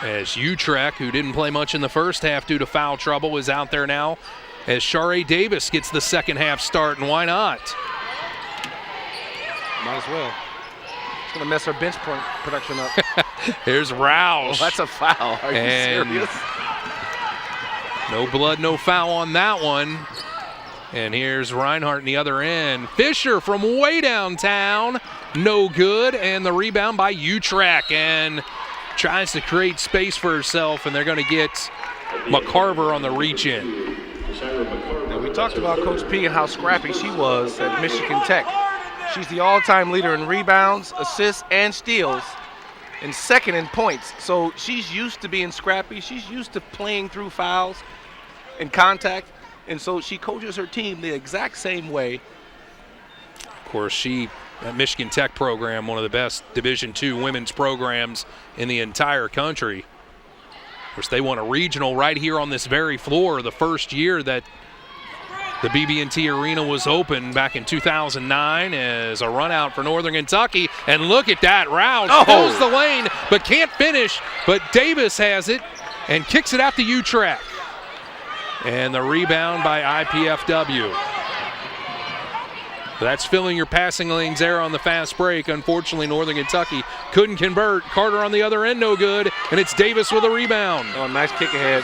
As Utrecht, who didn't play much in the first half due to foul trouble, is out there now. As Shari Davis gets the second half start, and why not? Might as well. It's going to mess her bench production up. Here's Roush. Oh, that's a foul. Are you serious? No blood, no foul on that one. And here's Reinhardt in the other end. Fisher from way downtown, no good. And the rebound by Utrecht, and tries to create space for herself, and they're going to get McCarver on the reach in. Now, we talked about Coach P and how scrappy she was at Michigan Tech. She's the all-time leader in rebounds, assists, and steals, and second in points. So she's used to being scrappy. She's used to playing through fouls and contact. And so she coaches her team the exact same way. Of course, that Michigan Tech program, one of the best Division II women's programs in the entire country. Of course, they won a regional right here on this very floor the first year that the BB&T Arena was open back in 2009 as a run out for Northern Kentucky. And look at that, Roush fills the lane but can't finish. But Davis has it and kicks it out to Utrecht. And the rebound by IPFW. That's filling your passing lanes there on the fast break. Unfortunately, Northern Kentucky couldn't convert. Carter on the other end, no good. And it's Davis with a rebound. Oh, nice kick ahead.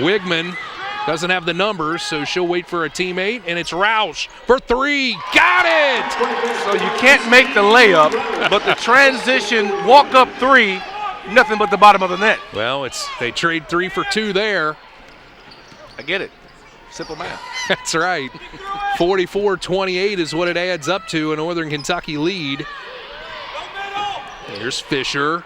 Wigman doesn't have the numbers, so she'll wait for a teammate. And it's Roush for 3. Got it! So you can't make the layup, but the transition walk-up 3, nothing but the bottom of the net. Well, they trade 3 for 2 there. I get it. Simple math. That's right. 44-28 is what it adds up to, a Northern Kentucky lead. Here's Fisher.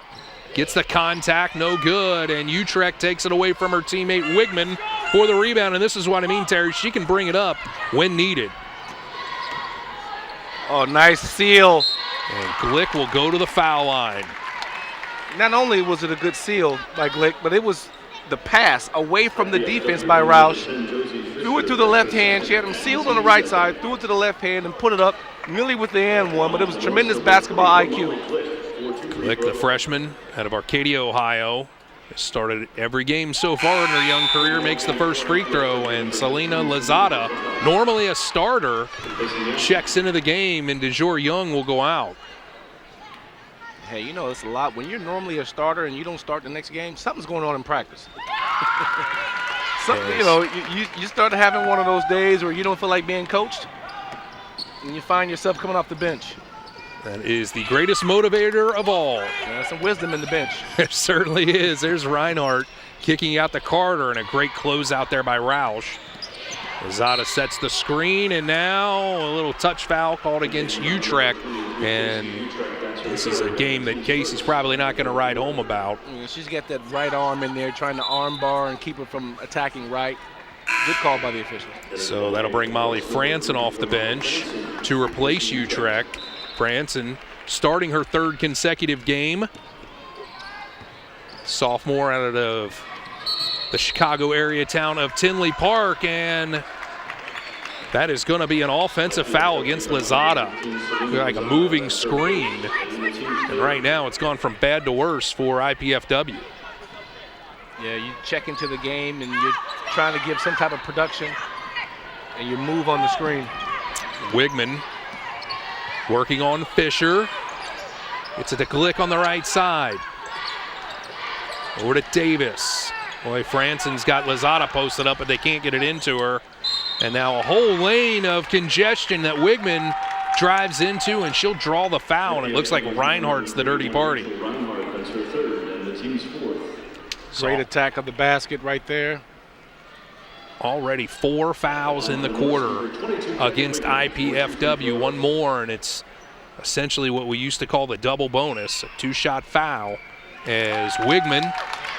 Gets the contact, no good, and Utrecht takes it away from her teammate Wigman for the rebound, and this is what I mean, Terry. She can bring it up when needed. Oh, nice seal. And Glick will go to the foul line. Not only was it a good seal by Glick, but it was the pass away from the defense by Roush. Threw it to the left hand. She had him sealed on the right side, threw it to the left hand, and put it up nearly with the and one, but it was tremendous basketball IQ. Glick, the freshman out of Arcadia, Ohio, has started every game so far in her young career, makes the first free throw, and Selena Lozada, normally a starter, checks into the game, and DeJour Young will go out. Hey, you know, it's a lot. When you're normally a starter and you don't start the next game, something's going on in practice. You know, you start having one of those days where you don't feel like being coached, and you find yourself coming off the bench. That is the greatest motivator of all. There's some wisdom in the bench. There certainly is. There's Reinhardt kicking out to Carter, and a great closeout there by Roush. Lozada sets the screen, and now a little touch foul called against Utrecht. And this is a game that Casey's probably not going to ride home about. Yeah, she's got that right arm in there trying to arm bar and keep her from attacking right. Good call by the official. So that'll bring Molly Franson off the bench to replace Utrecht. Franson starting her third consecutive game. Sophomore out of the Chicago area town of Tinley Park, and that is going to be an offensive foul against Lozada. Like a moving screen. And right now it's gone from bad to worse for IPFW. Yeah, you check into the game and you're trying to give some type of production, and you move on the screen. Wigman working on Fisher. Gets it to Glick on the right side. Over to Davis. Boy, Franson's got Lozada posted up, but they can't get it into her. And now a whole lane of congestion that Wigman drives into, and she'll draw the foul, and it looks like Reinhardt's the dirty party. Great attack of the basket right there. Already 4 fouls in the quarter against IPFW. One more, and it's essentially what we used to call the double bonus, a 2-shot foul, as Wigman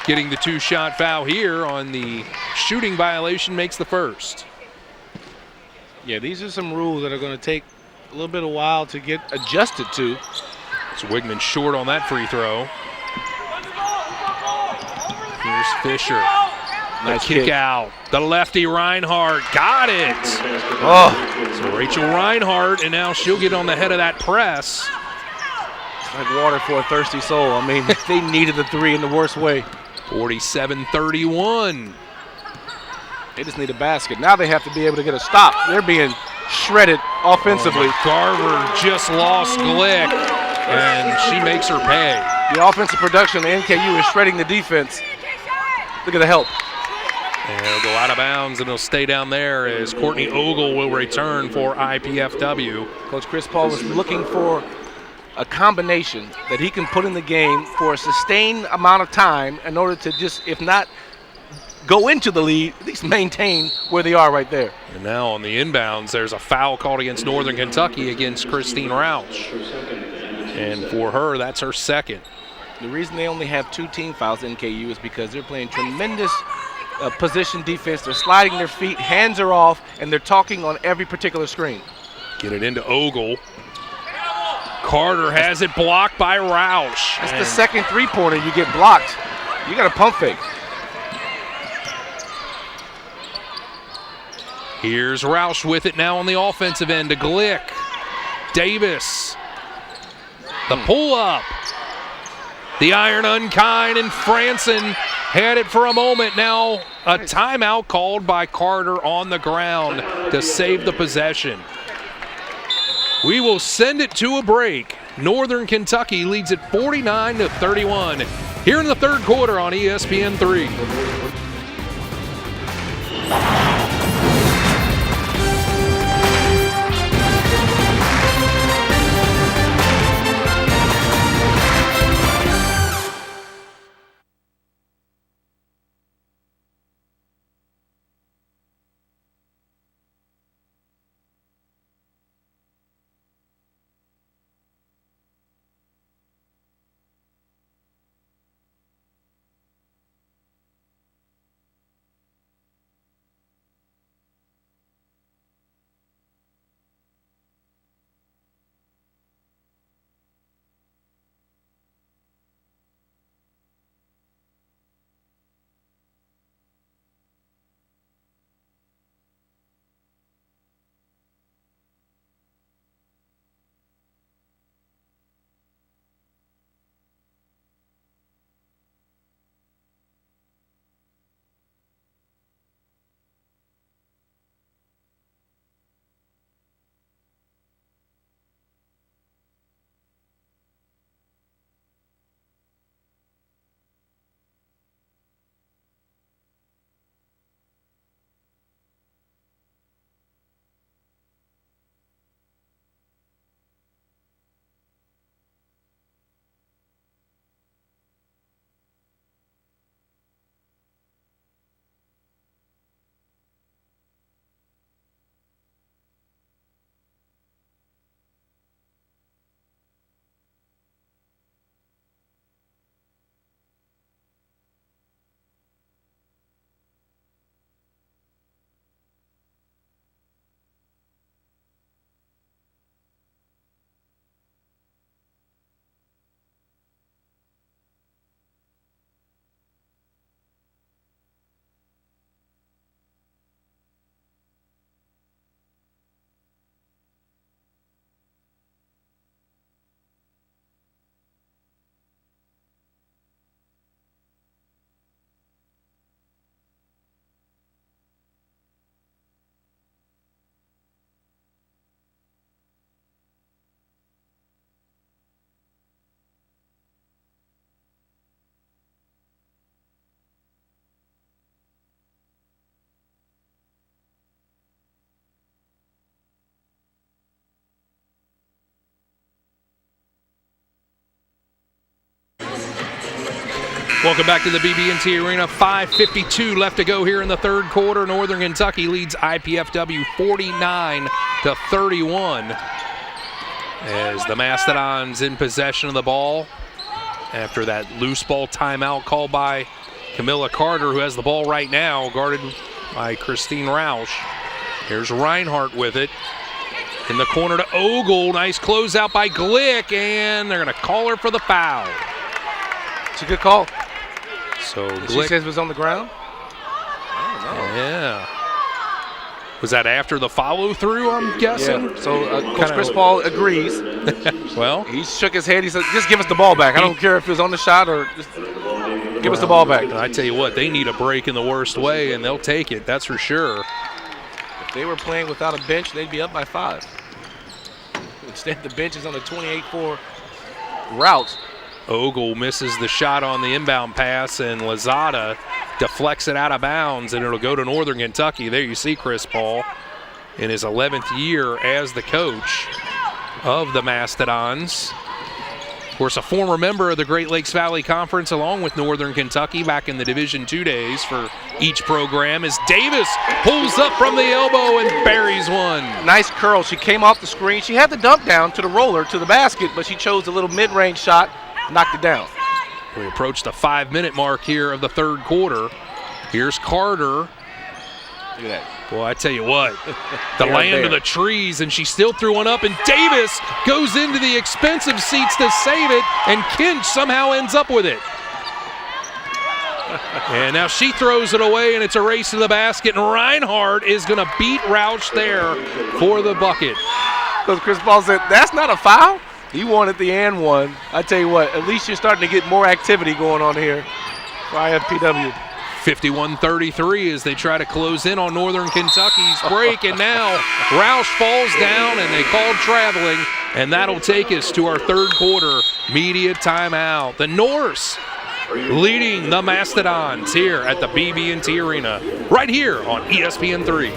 getting the 2-shot foul here on the shooting violation makes the first. Yeah, these are some rules that are going to take a little bit of while to get adjusted to. So Wigman short on that free throw. Here's Fisher. Nice kick out. The lefty Reinhardt got it. Oh. So Rachel Reinhardt, and now she'll get on the head of that press. It's like water for a thirsty soul. I mean, they needed the three in the worst way. 47-31. They just need a basket. Now they have to be able to get a stop. They're being shredded offensively. Garver just lost Glick, and she makes her pay. The offensive production of NKU is shredding the defense. Look at the help. And it'll go out of bounds, and it'll stay down there as Courtney Ogle will return for IPFW. Coach Chris Paul was looking for a combination that he can put in the game for a sustained amount of time in order to just, if not go into the lead, at least maintain where they are right there. And now on the inbounds, there's a foul called against Northern Kentucky against Christine Roush. And for her, that's her second. The reason they only have 2 team fouls, NKU, is because they're playing tremendous position defense. They're sliding their feet, hands are off, and they're talking on every particular screen. Get it into Ogle. Carter has it blocked by Roush. That's the second three-pointer you get blocked. You got a pump fake. Here's Roush with it now on the offensive end to Glick. Davis. The pull-up. The iron unkind, and Franson had it for a moment. Now a timeout called by Carter on the ground to save the possession. We will send it to a break. Northern Kentucky leads it 49-31 here in the third quarter on ESPN3. Welcome back to the BB&T Arena. 5:52 left to go here in the third quarter. Northern Kentucky leads IPFW 49-31 as the Mastodons in possession of the ball after that loose ball timeout called by Camilla Carter, who has the ball right now, guarded by Christine Roush. Here's Reinhardt with it. In the corner to Ogle. Nice closeout by Glick, and they're going to call her for the foul. It's a good call. So Glick, she says it was on the ground? I don't know. Yeah. Was that after the follow-through, I'm guessing? Yeah. So Coach Chris Paul agrees. Well, he shook his head. He said, just give us the ball back. I don't care if it was on the shot or just give us the ball back. I tell you what, they need a break in the worst way, and they'll take it. That's for sure. If they were playing without a bench, they'd be up by 5. Instead, the bench is on a 28-4 route. Ogle misses the shot on the inbound pass, and Lozada deflects it out of bounds, and it'll go to Northern Kentucky. There you see Chris Paul in his 11th year as the coach of the Mastodons. Of course, a former member of the Great Lakes Valley Conference along with Northern Kentucky back in the Division II days for each program as Davis pulls up from the elbow and buries one. Nice curl. She came off the screen. She had the dump down to the roller to the basket, but she chose a little mid-range shot, knocked it down. We approach the 5-minute mark here of the third quarter. Here's Carter. Look at that. Boy, I tell you what, the land of the trees, and she still threw one up, and Davis goes into the expensive seats to save it, and Kinch somehow ends up with it. And now she throws it away, and it's a race to the basket, and Reinhardt is going to beat Roush there for the bucket. Because Chris Paul said, that's not a foul. He wanted the and one. I tell you what, at least you're starting to get more activity going on here for IFPW. 51-33 as they try to close in on Northern Kentucky's break, and now Roush falls down and they called traveling, and that'll take us to our third quarter media timeout. The Norse leading the Mastodons here at the BB&T Arena, right here on ESPN3.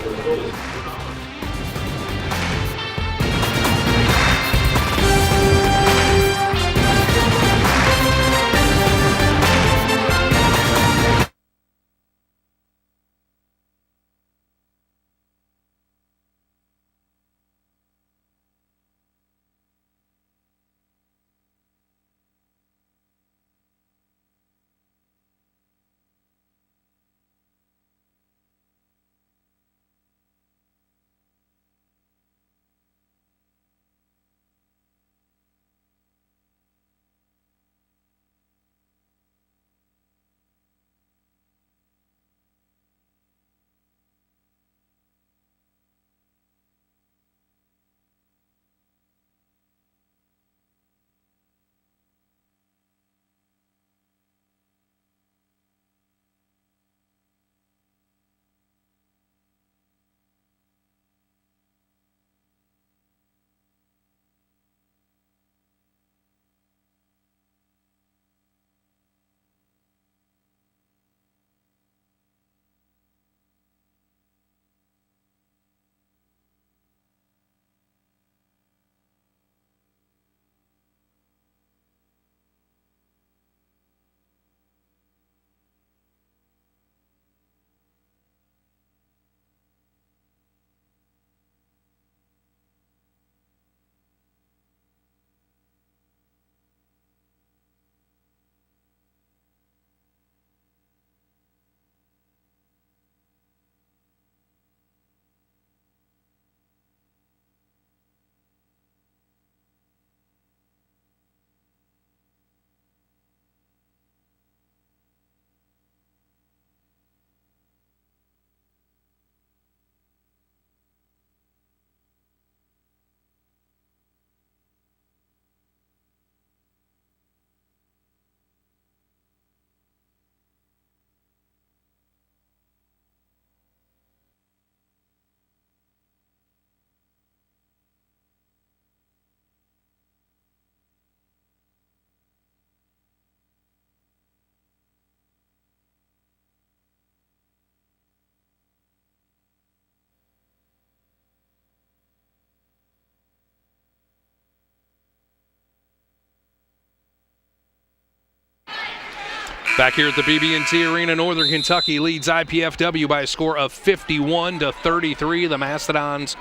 Back here at the BB&T Arena, Northern Kentucky leads IPFW by a score of 51-33. The Mastodons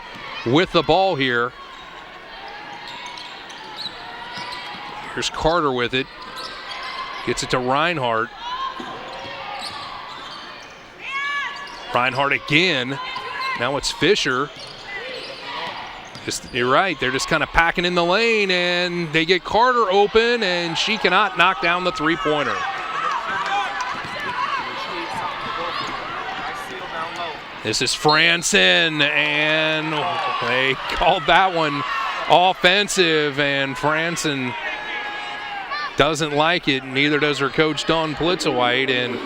with the ball here. Here's Carter with it. Gets it to Reinhardt. Reinhardt again. Now it's Fisher. You're right, they're just kind of packing in the lane, and they get Carter open, and she cannot knock down the three-pointer. This is Franson, and they called that one offensive, and Franson doesn't like it, neither does her coach, Dawn Plitzowite. And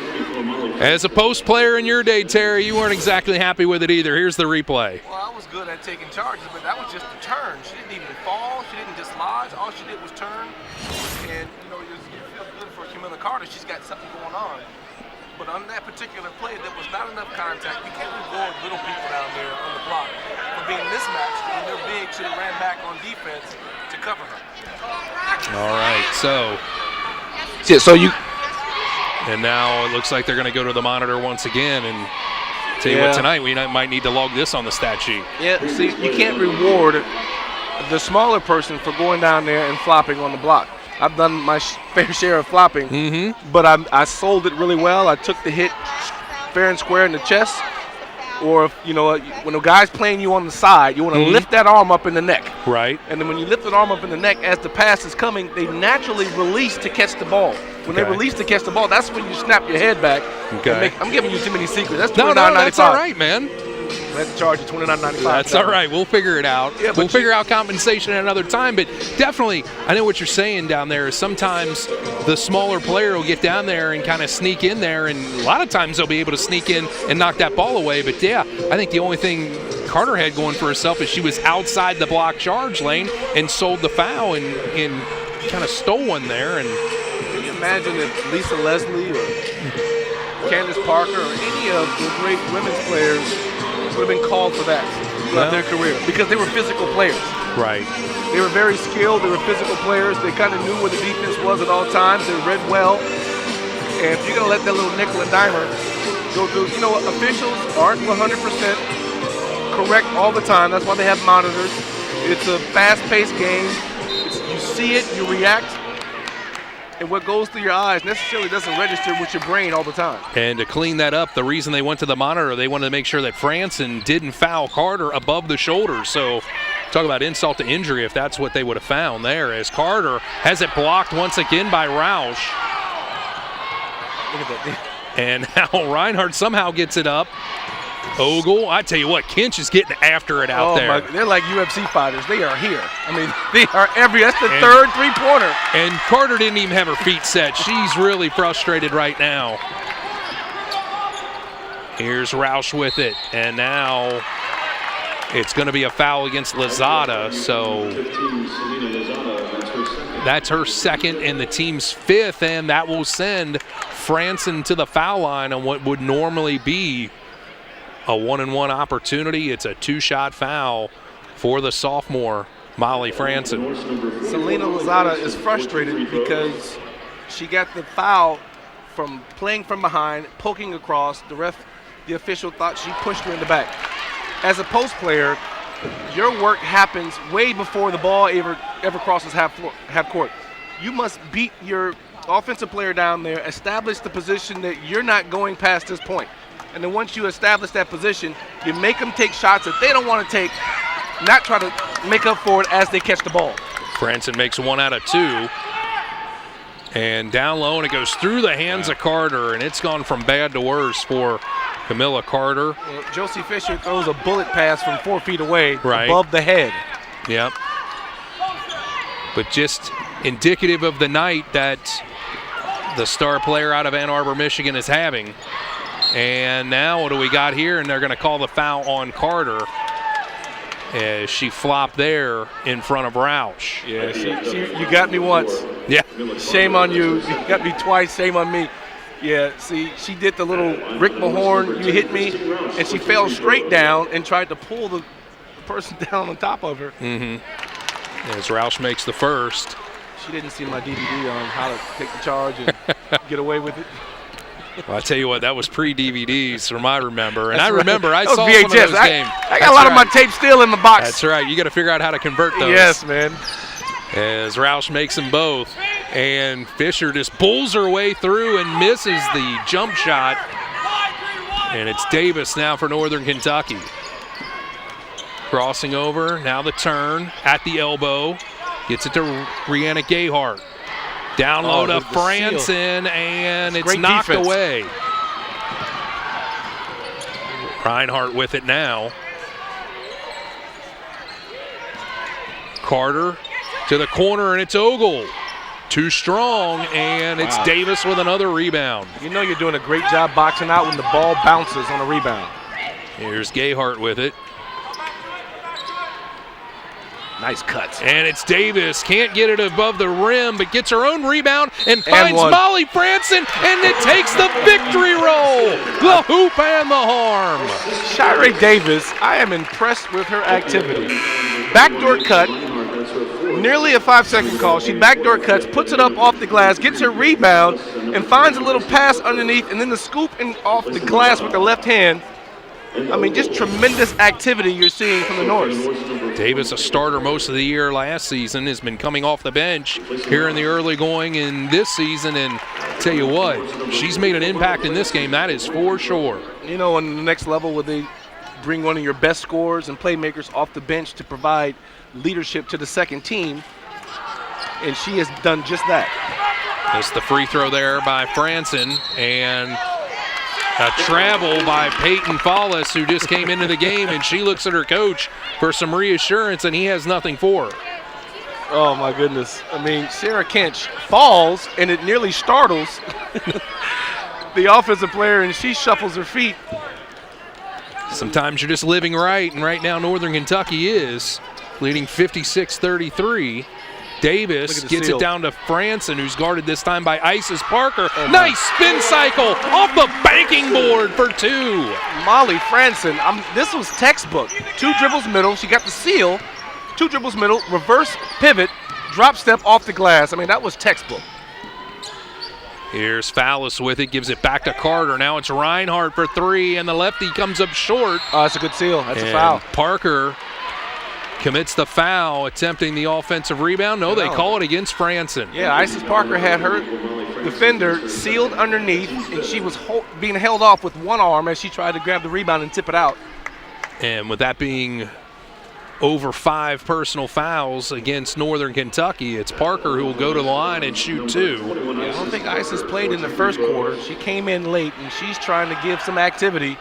as a post player in your day, Terry, you weren't exactly happy with it either. Here's the replay. Well, I was good at taking charges, but that was just a turn. She didn't even fall. She didn't dislodge. All she did was turn. And, you know, you feel good for Camilla Carter. She's got something going on. But on that particular play, there was not enough contact. You can't reward little people down there on the block for being mismatched when they're big. Should have ran back on defense to cover her. All right, so you. And now it looks like they're going to go to the monitor once again. And tell you what, tonight we might need to log this on the stat sheet. Yeah, see, you can't reward the smaller person for going down there and flopping on the block. I've done my fair share of flopping, but I sold it really well. I took the hit fair and square in the chest. Or, if, you know, when a guy's playing you on the side, you want to lift that arm up in the neck. Right. And then when you lift that arm up in the neck, as the pass is coming, they naturally release to catch the ball. When they release to catch the ball, that's when you snap your head back. Okay. I'm giving you too many secrets. That's $29.95. No, that's all right, man. I have to charge you $29.95. That's all right. We'll figure it out. Yeah, we'll figure out compensation at another time. But definitely, I know what you're saying down there is sometimes the smaller player will get down there and kind of sneak in there, and a lot of times they'll be able to sneak in and knock that ball away. But, yeah, I think the only thing Carter had going for herself is she was outside the block charge lane and sold the foul and kind of stole one there. And can you imagine if Lisa Leslie or Candace Parker or any of the great women's players would have been called for that throughout their career, because they were physical players. Right. They were very skilled. They were physical players. They kind of knew where the defense was at all times. They read well. And if you're going to let that little nickel and dimer go through, you know, officials aren't 100% correct all the time. That's why they have monitors. It's a fast-paced game. You see it, you react. And what goes through your eyes necessarily doesn't register with your brain all the time. And to clean that up, the reason they went to the monitor, they wanted to make sure that Franson didn't foul Carter above the shoulder. So talk about insult to injury if that's what they would have found there, as Carter has it blocked once again by Roush. Look at that. And now Reinhardt somehow gets it up. Ogle, I tell you what, Kinch is getting after it out there. They're like UFC fighters. They are here. I mean, they are that's the third three-pointer. And Carter didn't even have her feet set. She's really frustrated right now. Here's Roush with it. And now it's going to be a foul against Lozada. So that's her second and the team's fifth, and that will send Franson to the foul line on what would normally be a 1-and-1 opportunity. It's a two-shot foul for the sophomore, Molly Franson. Selena Lozada is frustrated because she got the foul from playing from behind, poking across. The official thought she pushed her in the back. As a post player, your work happens way before the ball ever crosses half court. You must beat your offensive player down there, establish the position that you're not going past this point. And then once you establish that position, you make them take shots that they don't want to take, not try to make up for it as they catch the ball. Franson makes 1 out of 2. And down low, and it goes through the hands of Carter, and it's gone from bad to worse for Camilla Carter. Well, Josie Fisher throws a bullet pass from 4 feet away above the head. Yep. But just indicative of the night that the star player out of Ann Arbor, Michigan is having. And now what do we got here? And they're going to call the foul on Carter as she flopped there in front of Roush. Yeah, you got me once. Yeah. Shame on you. You got me twice. Shame on me. Yeah, see, she did the little Rick Mahorn, you hit me, and she fell straight down and tried to pull the person down on top of her. As Roush makes the first. She didn't see my DVD on how to take the charge and get away with it. Well, I tell you what, that was pre-DVDs from I remember. And I Right. remember I That was saw VHS. some of those games. I got a lot of my tapes still in the box. That's right. You got to figure out how to convert those. Yes, man. As Roush makes them both. And Fisher just pulls her way through and misses the jump shot. And it's Davis now for Northern Kentucky. Crossing over, now the turn at the elbow. Gets it to Rihanna Gayhart. Down low to Franson, and it's knocked defense. away. Reinhardt with it now. Carter to the corner, and it's Ogle. Too strong, and it's Davis with another rebound. You know you're doing a great job boxing out when the ball bounces on a rebound. Here's Gayhart with it. Nice cuts. And it's Davis. Can't get it above the rim, but gets her own rebound and finds Molly Franson, and it takes the victory roll. The hoop and the harm. Shirey Davis, I am impressed with her activity. Backdoor cut, nearly a 5-second call. She backdoor cuts, puts it up off the glass, gets her rebound, and finds a little pass underneath, and then the scoop off the glass with the left hand. I mean, just tremendous activity you're seeing from the North. Davis, a starter most of the year last season, has been coming off the bench here in the early going in this season, and tell you what, she's made an impact in this game, that is for sure. You know, on the next level, where they bring one of your best scorers and playmakers off the bench to provide leadership to the second team, and she has done just that. That's the free throw there by Franson, and a travel by Peyton Follis, who just came into the game, and she looks at her coach for some reassurance, and he has nothing for her. Oh, my goodness. I mean, Sarah Kench falls, and it nearly startles the offensive player, and she shuffles her feet. Sometimes you're just living right, and right now Northern Kentucky is leading 56-33. Davis gets it down to Franson, who's guarded this time by Isis Parker. Nice spin cycle off the banking board for two. Molly Franson, this was textbook. 2 dribbles middle, she got the seal. 2 dribbles middle, reverse pivot, drop step off the glass. I mean, that was textbook. Here's Fallis with it, gives it back to Carter. Now it's Reinhardt for 3, and the lefty comes up short. Oh, that's a good seal. That's a foul. Parker commits the foul, attempting the offensive rebound. No, they call it against Franson. Yeah, Isis Parker had her defender sealed underneath, and she was being held off with one arm as she tried to grab the rebound and tip it out. And with that being over 5 personal fouls against Northern Kentucky, it's Parker who will go to the line and shoot 2. I don't think Isis played in the first quarter. She came in late, and she's trying to give some activity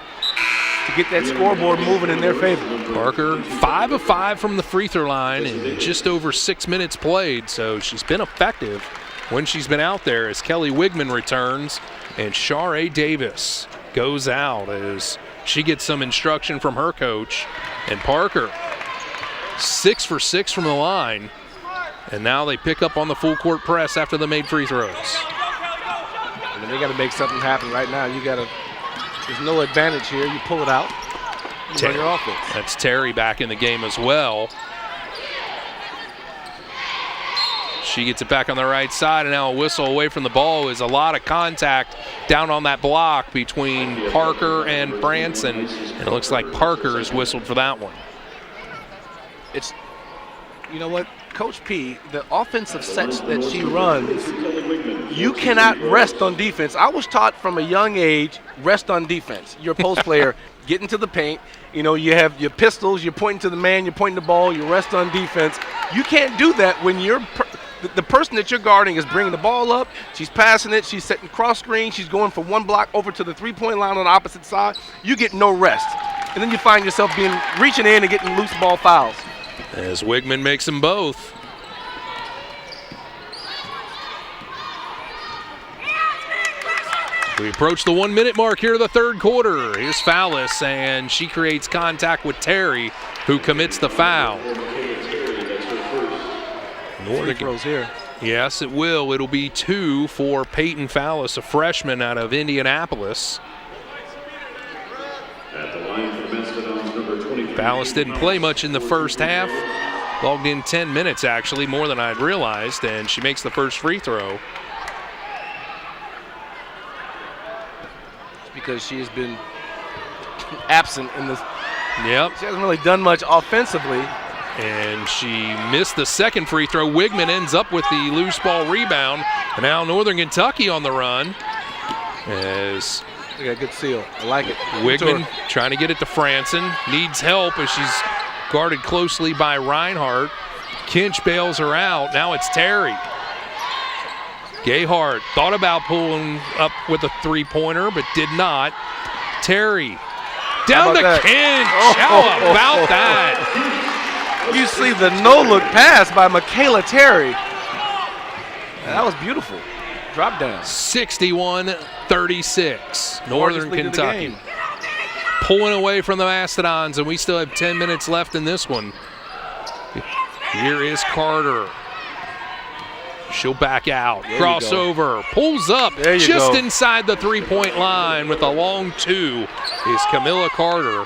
to get that scoreboard moving in their favor. Parker 5 of 5 from the free throw line in just over 6 minutes played, so she's been effective when she's been out there as Kelly Wigman returns, and Shirey Davis goes out as she gets some instruction from her coach. And Parker 6 for 6 from the line, and now they pick up on the full court press after the made free throws. I mean, they got to make something happen right now. There's no advantage here. You pull it out, you run your offense. That's Terry back in the game as well. She gets it back on the right side, and now a whistle away from the ball. Is a lot of contact down on that block between Parker and Franson, and it looks like Parker is whistled for that one. You know what, Coach P, the offensive sets that she runs, you cannot rest on defense. I was taught from a young age, rest on defense. You're a post player, get into the paint. You know, you have your pistols, you're pointing to the man, you're pointing the ball, you rest on defense. You can't do that when the person that you're guarding is bringing the ball up, she's passing it, she's setting cross screen, she's going from one block over to the three-point line on the opposite side. You get no rest. And then you find yourself reaching in and getting loose ball fouls. As Wigman makes them both. We approach the 1-minute mark here of the third quarter. Here's Fallis, and she creates contact with Terry, who commits the foul. Free throws here. Yes, it will. It'll be 2 for Peyton Fallis, a freshman out of Indianapolis. Fallis didn't play much in the first half. logged in 10 minutes, actually, more than I'd realized, and she makes the first free throw. Because she has been absent in this. Yep. She hasn't really done much offensively. And she missed the second free throw. Wigman ends up with the loose ball rebound. And now Northern Kentucky on the run. As they got a good seal. I like it. Wigman trying to get it to Franson. Needs help as she's guarded closely by Reinhardt. Kinch bails her out. Now it's Terry. Gayhart thought about pulling up with a three-pointer, but did not. Terry down to Kinch. How about that? You see the no-look pass by Michaela Terry. That was beautiful. Drop down. 61-36. Northern Kentucky pulling away from the Mastodons, and we still have 10 minutes left in this one. Here is Carter. She'll back out. Crossover. Pulls up just inside the three-point line with a long two is Camilla Carter.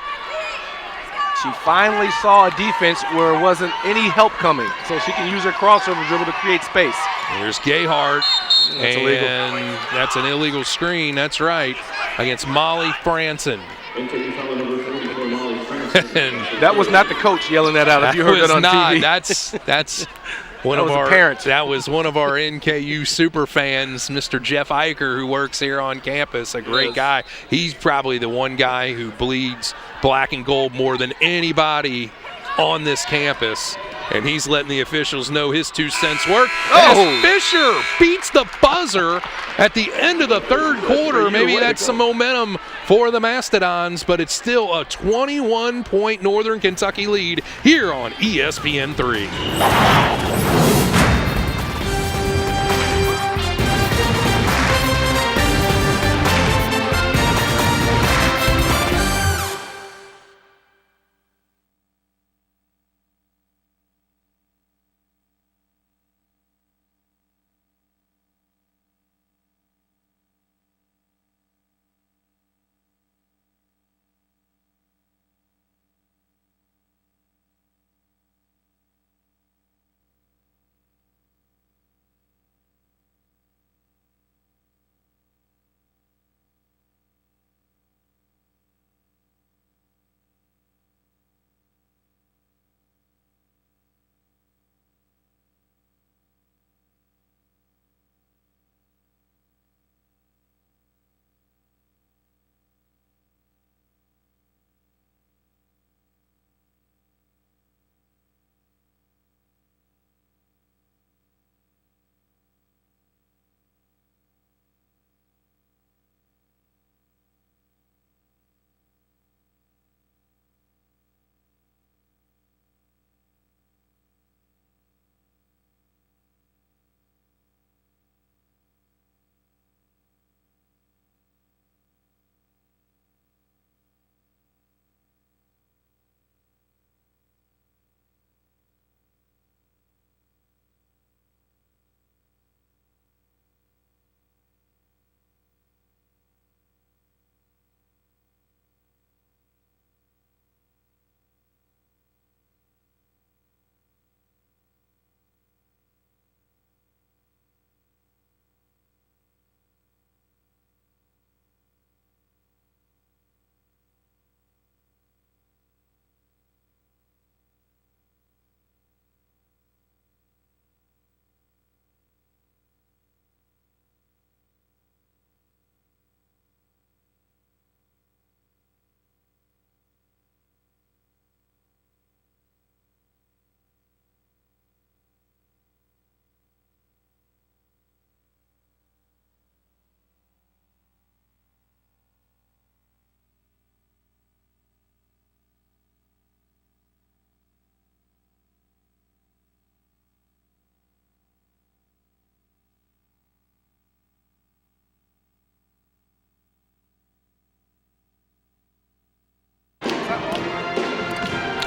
She finally saw a defense where there wasn't any help coming, so she can use her crossover dribble to create space. Here's Gayhart. That's illegal. That's an illegal screen. That's right. Against Molly Franson. That was not the coach yelling that out. If you heard that on TV. That's one of our parents. That was one of our NKU super fans, Mr. Jeff Eicher, who works here on campus. A great guy. He's probably the one guy who bleeds black and gold more than anybody on this campus. And he's letting the officials know his 2 cents work. As Fisher beats the buzzer at the end of the third quarter. Maybe that's some momentum for the Mastodons, but it's still a 21-point Northern Kentucky lead here on ESPN 3.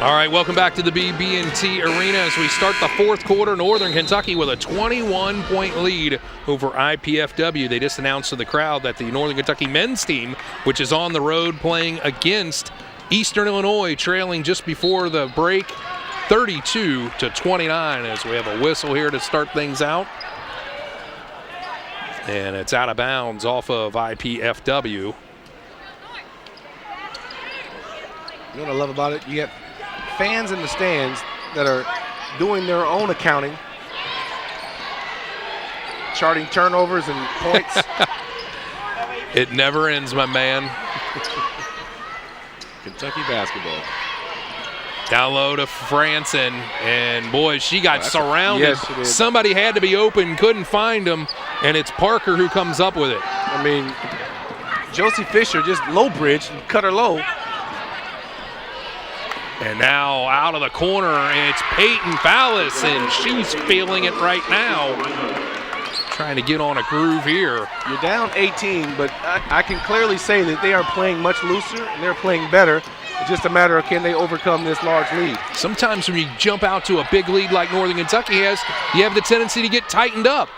All right, welcome back to the BB&T Arena as we start the fourth quarter. Northern Kentucky with a 21-point lead over IPFW. They just announced to the crowd that the Northern Kentucky men's team, which is on the road playing against Eastern Illinois, trailing just before the break 32-29 as we have a whistle here to start things out. And it's out of bounds off of IPFW. You know what I love about it? You get fans in the stands that are doing their own accounting, charting turnovers and points. It never ends, my man. Kentucky basketball. Down low to Franson, and boy, she got surrounded. Yes, she did. Somebody had to be open, couldn't find him, and it's Parker who comes up with it. I mean, Josie Fisher just low bridge and cut her low. And now out of the corner, it's Peyton Fallis, and she's feeling it right now. Trying to get on a groove here. You're down 18, but I can clearly say that they are playing much looser and they're playing better. It's just a matter of can they overcome this large lead. Sometimes when you jump out to a big lead like Northern Kentucky has, you have the tendency to get tightened up.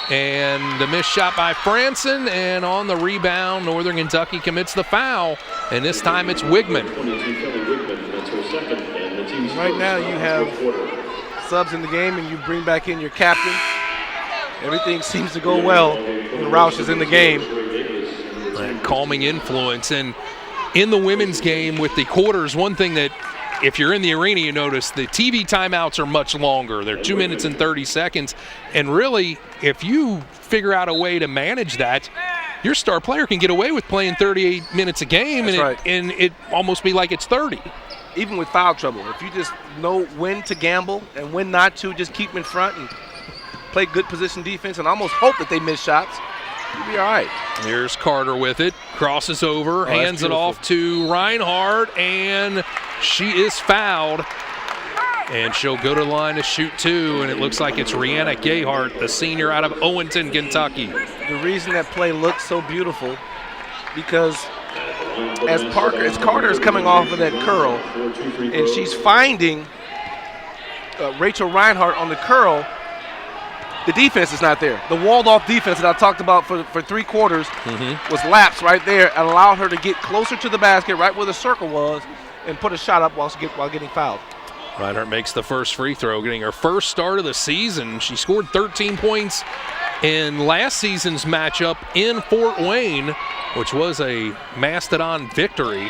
And the missed shot by Franson, and on the rebound, Northern Kentucky commits the foul, and this time it's Wigman. Right now you have subs in the game and you bring back in your captain. Everything seems to go well when Roush is in the game. And calming influence. And in the women's game with the quarters, one thing that if you're in the arena, you notice the TV timeouts are much longer. They're 2 minutes and 30 seconds. And really, if you figure out a way to manage that, your star player can get away with playing 38 minutes a game. That's right. And it almost be like it's 30. Even with foul trouble, if you just know when to gamble and when not to, just keep them in front and play good position defense and almost hope that they miss shots, you'll be all right. Here's Carter with it, crosses over, hands it off to Reinhardt, and she is fouled. And she'll go to the line to shoot two, and it looks like it's Rihanna Gayhart, the senior out of Owenton, Kentucky. The reason that play looks so beautiful, because as Carter is coming off of that curl, and she's finding Rachel Reinhardt on the curl, the defense is not there. The walled-off defense that I talked about for 3 quarters was lapsed right there and allowed her to get closer to the basket, right where the circle was, and put a shot up while getting fouled. Reinhardt makes the first free throw, getting her first start of the season. She scored 13 points in last season's matchup in Fort Wayne, which was a Mastodon victory.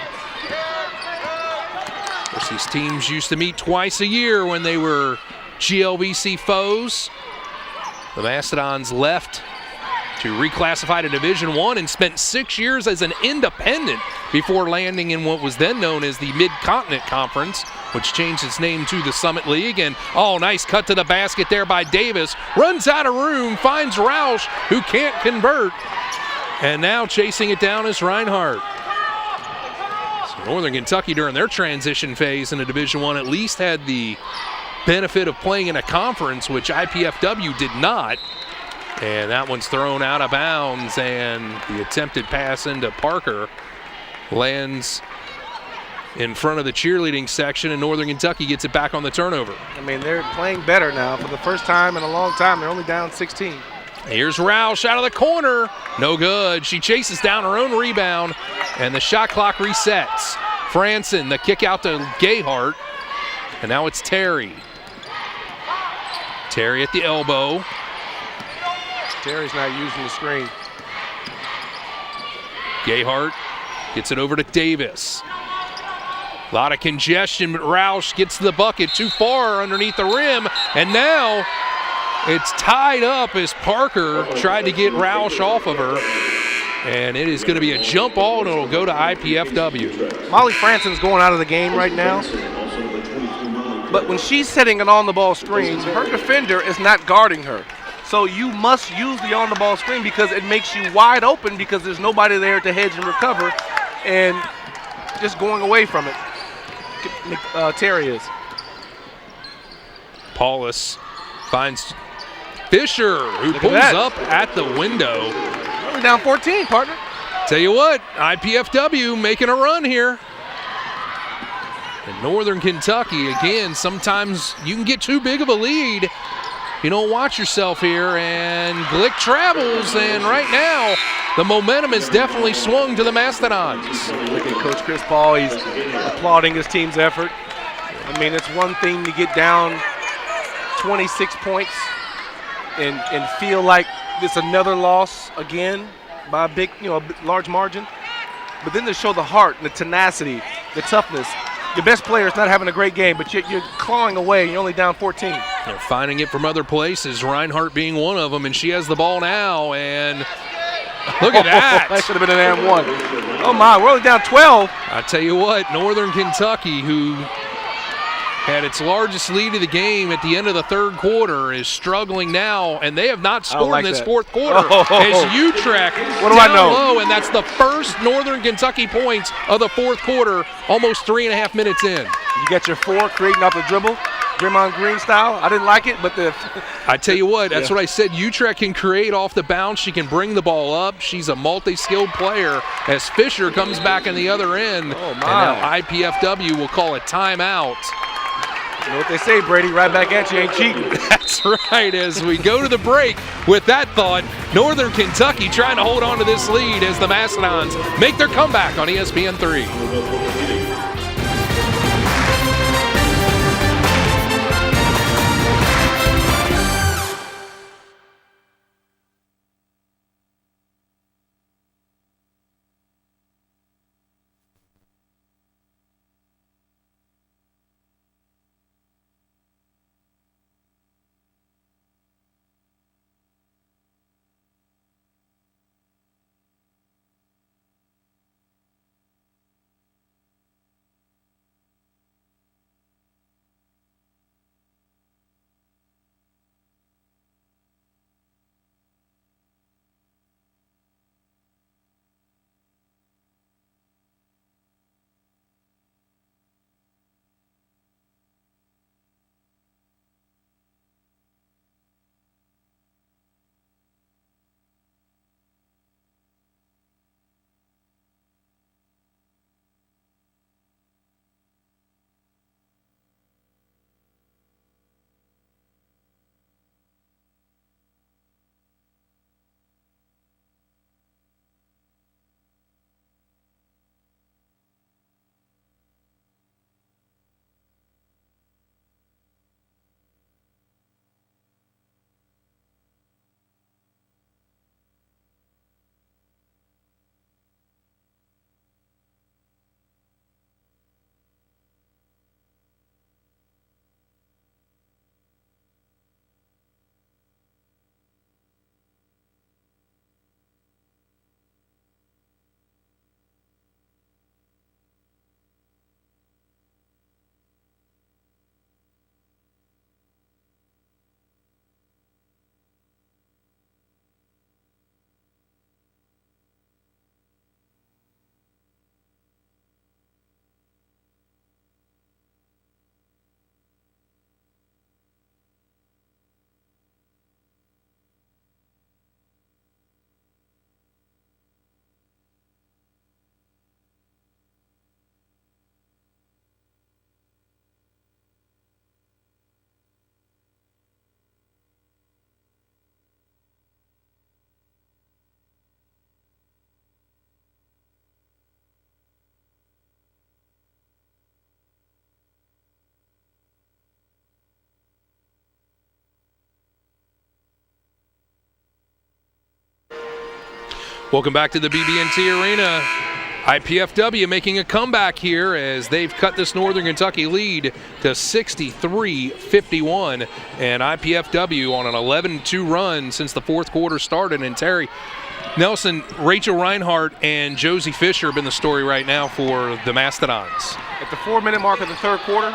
Of course, these teams used to meet twice a year when they were GLVC foes. The Mastodons left to reclassify to Division I and spent 6 years as an independent before landing in what was then known as the Mid-Continent Conference, which changed its name to the Summit League. And, oh, nice cut to the basket there by Davis. Runs out of room, finds Roush, who can't convert. And now chasing it down is Reinhardt. So Northern Kentucky during their transition phase into Division I at least had the benefit of playing in a conference, which IPFW did not. And that one's thrown out of bounds, and the attempted pass into Parker lands in front of the cheerleading section, and Northern Kentucky gets it back on the turnover. I mean, they're playing better now for the first time in a long time. They're only down 16. Here's Roush out of the corner. No good. She chases down her own rebound, and the shot clock resets. Franson, the kick out to Gayhart, and now it's Terry. Terry at the elbow. Terry's not using the screen. Gayhart gets it over to Davis. A lot of congestion, but Roush gets to the bucket too far underneath the rim, and now it's tied up as Parker tried to get Roush off of her, and it is going to be a jump ball, and it'll go to IPFW. Molly Franson's going out of the game right now, but when she's setting an on-the-ball screen, her defender is not guarding her. So you must use the on-the-ball screen because it makes you wide open because there's nobody there to hedge and recover, and just going away from it. Terry is. Paulus finds Fisher, who pulls up at the window. We're down 14, partner. Tell you what, IPFW making a run here. And Northern Kentucky, again, sometimes you can get too big of a lead if you don't watch yourself here. And Glick travels, and right now the momentum is definitely swung to the Mastodons. Look at Coach Chris Paul. He's applauding his team's effort. I mean, it's one thing to get down 26 points and feel like it's another loss again by a big, large margin. But then to show the heart and the tenacity, the toughness. Your best player is not having a great game, but you're clawing away. You're only down 14. They're finding it from other places, Reinhardt being one of them, and she has the ball now, and look at that. That should have been an and one. Oh, my, we're only down 12. I tell you what, Northern Kentucky, who had its largest lead of the game at the end of the third quarter, is struggling now, and they have not scored in this fourth quarter. As Utrecht down low, and that's the first Northern Kentucky points of the fourth quarter, almost 3.5 minutes in. You got your 4 creating off the dribble, Draymond Green style. I didn't like it, but I tell you what, that's what I said. Utrecht can create off the bounce. She can bring the ball up. She's a multi-skilled player as Fisher comes back in the other end. And now IPFW will call a timeout. You know what they say, Brady, right back at you, ain't cheating. That's right. As we go to the break with that thought, Northern Kentucky trying to hold on to this lead as the Mastodons make their comeback on ESPN3. Welcome back to the BB&T Arena. IPFW making a comeback here as they've cut this Northern Kentucky lead to 63-51. And IPFW on an 11-2 run since the fourth quarter started. And Terry Nelson, Rachel Reinhardt, and Josie Fisher have been the story right now for the Mastodons. At the 4-minute mark of the third quarter,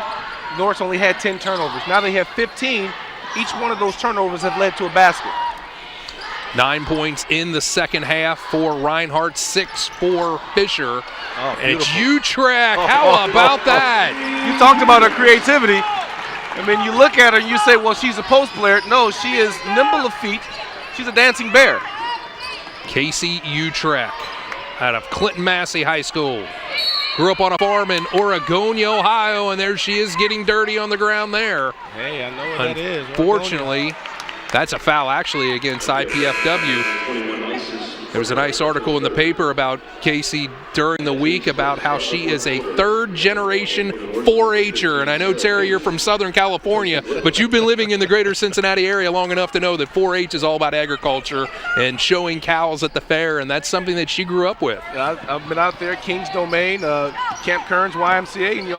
Norris only had 10 turnovers. Now they have 15. Each one of those turnovers have led to a basket. 9 points in the second half for Reinhardt, 6 for Fisher. And it's Utrecht. How about that? You talked about her creativity. I mean, you look at her and you say, well, she's a post player. No, she is nimble of feet. She's a dancing bear. Casey Utrecht out of Clinton Massey High School. Grew up on a farm in Oregonia, Ohio, and there she is getting dirty on the ground there. Hey, I know what that is. Unfortunately, that's a foul actually against IPFW. There was a nice article in the paper about Casey during the week about how she is a third-generation 4-H'er. And I know, Terry, you're from Southern California, but you've been living in the greater Cincinnati area long enough to know that 4-H is all about agriculture and showing cows at the fair, and that's something that she grew up with. I've been out there, King's Domain, Camp Kearns, YMCA, and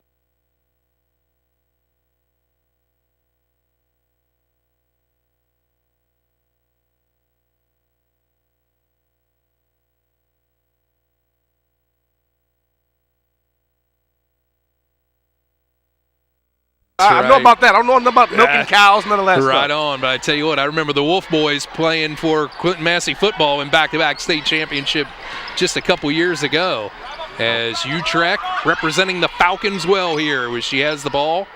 I know about that. I don't know nothing about milking cows, none of that stuff. Right on, but I tell you what, I remember the Wolf Boys playing for Clinton Massey football in back-to-back state championship just a couple years ago. As Utrecht representing the Falcons well here, as she has the ball.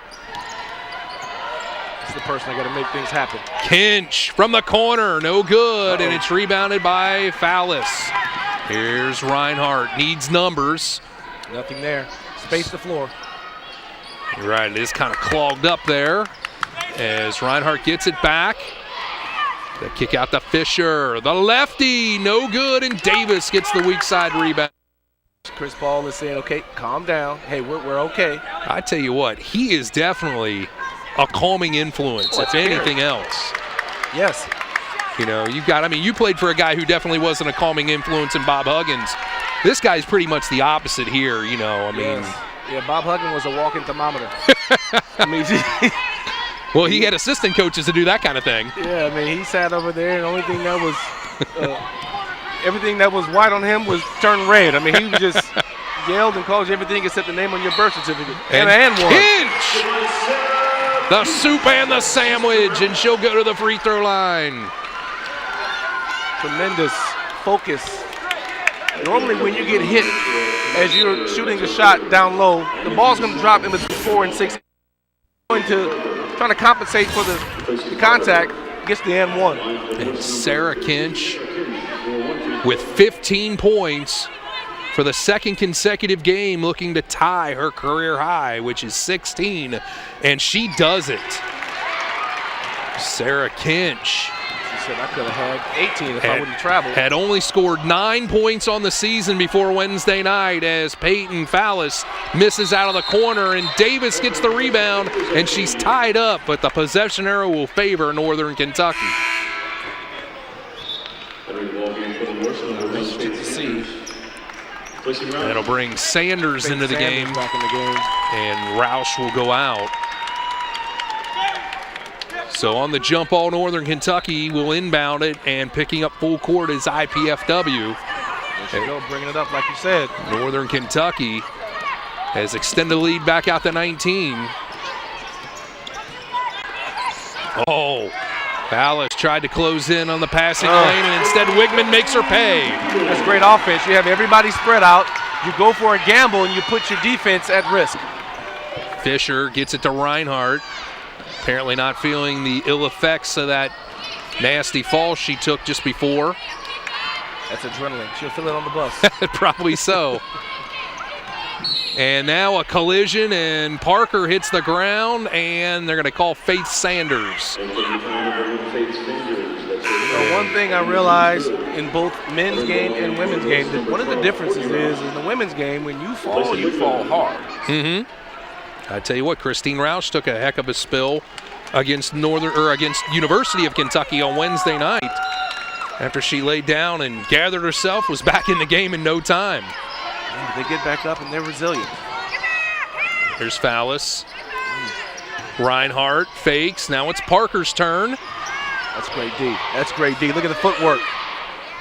It's the person that got to make things happen. Kinch from the corner, no good, and it's rebounded by Fallis. Here's Reinhardt, needs numbers. Nothing there. Space the floor. You're right, it is kind of clogged up there as Reinhardt gets it back. The kick out to Fisher. The lefty, no good, and Davis gets the weak side rebound. Chris Paul is saying, okay, calm down. Hey, we're okay. I tell you what, he is definitely a calming influence, if anything else. Yes. You know, you played for a guy who definitely wasn't a calming influence in Bob Huggins. This guy's pretty much the opposite here, you know, I mean. Yes. Yeah, Bob Huggins was a walking thermometer. Well, he had assistant coaches to do that kind of thing. Yeah, I mean, he sat over there, and the only thing that was everything that was white on him was turned red. I mean, he just yelled and called you everything except the name on your birth certificate. And one. Kinch! The soup and the sandwich, and she'll go to the free throw line. Tremendous focus. Normally when you get hit as you're shooting a shot down low, the ball's going to drop in between 4 and 6. Going to trying to compensate for the contact, gets the N1. And Sarah Kinch with 15 points for the second consecutive game, looking to tie her career high, which is 16, and she does it. Sarah Kinch. She said, I could have had 18 if I wouldn't travel. Had only scored 9 points on the season before Wednesday night as Peyton Fallis misses out of the corner, and Davis gets the rebound, and she's tied up, but the possession arrow will favor Northern Kentucky. That'll bring Sanders into the game, and Roush will go out. So on the jump ball, Northern Kentucky will inbound it, and picking up full court is IPFW. There you go, bringing it up like you said. Northern Kentucky has extended the lead back out to 19. Oh, Fallis tried to close in on the passing lane, and instead Wigman makes her pay. That's great offense. You have everybody spread out. You go for a gamble, and you put your defense at risk. Fisher gets it to Reinhardt. Apparently not feeling the ill effects of that nasty fall she took just before. That's adrenaline. She'll feel it on the bus. Probably so. And now a collision, and Parker hits the ground, and they're going to call Faith Sanders. One thing I realized in both men's game and women's game, that one of the differences is in the women's game, when you fall hard. Mm-hmm. I tell you what, Christine Roush took a heck of a spill against University of Kentucky on Wednesday night after she laid down and gathered herself, was back in the game in no time. Yeah, they get back up and they're resilient. Here's Fallis. Reinhardt fakes. Now it's Parker's turn. That's great D. That's great D. Look at the footwork.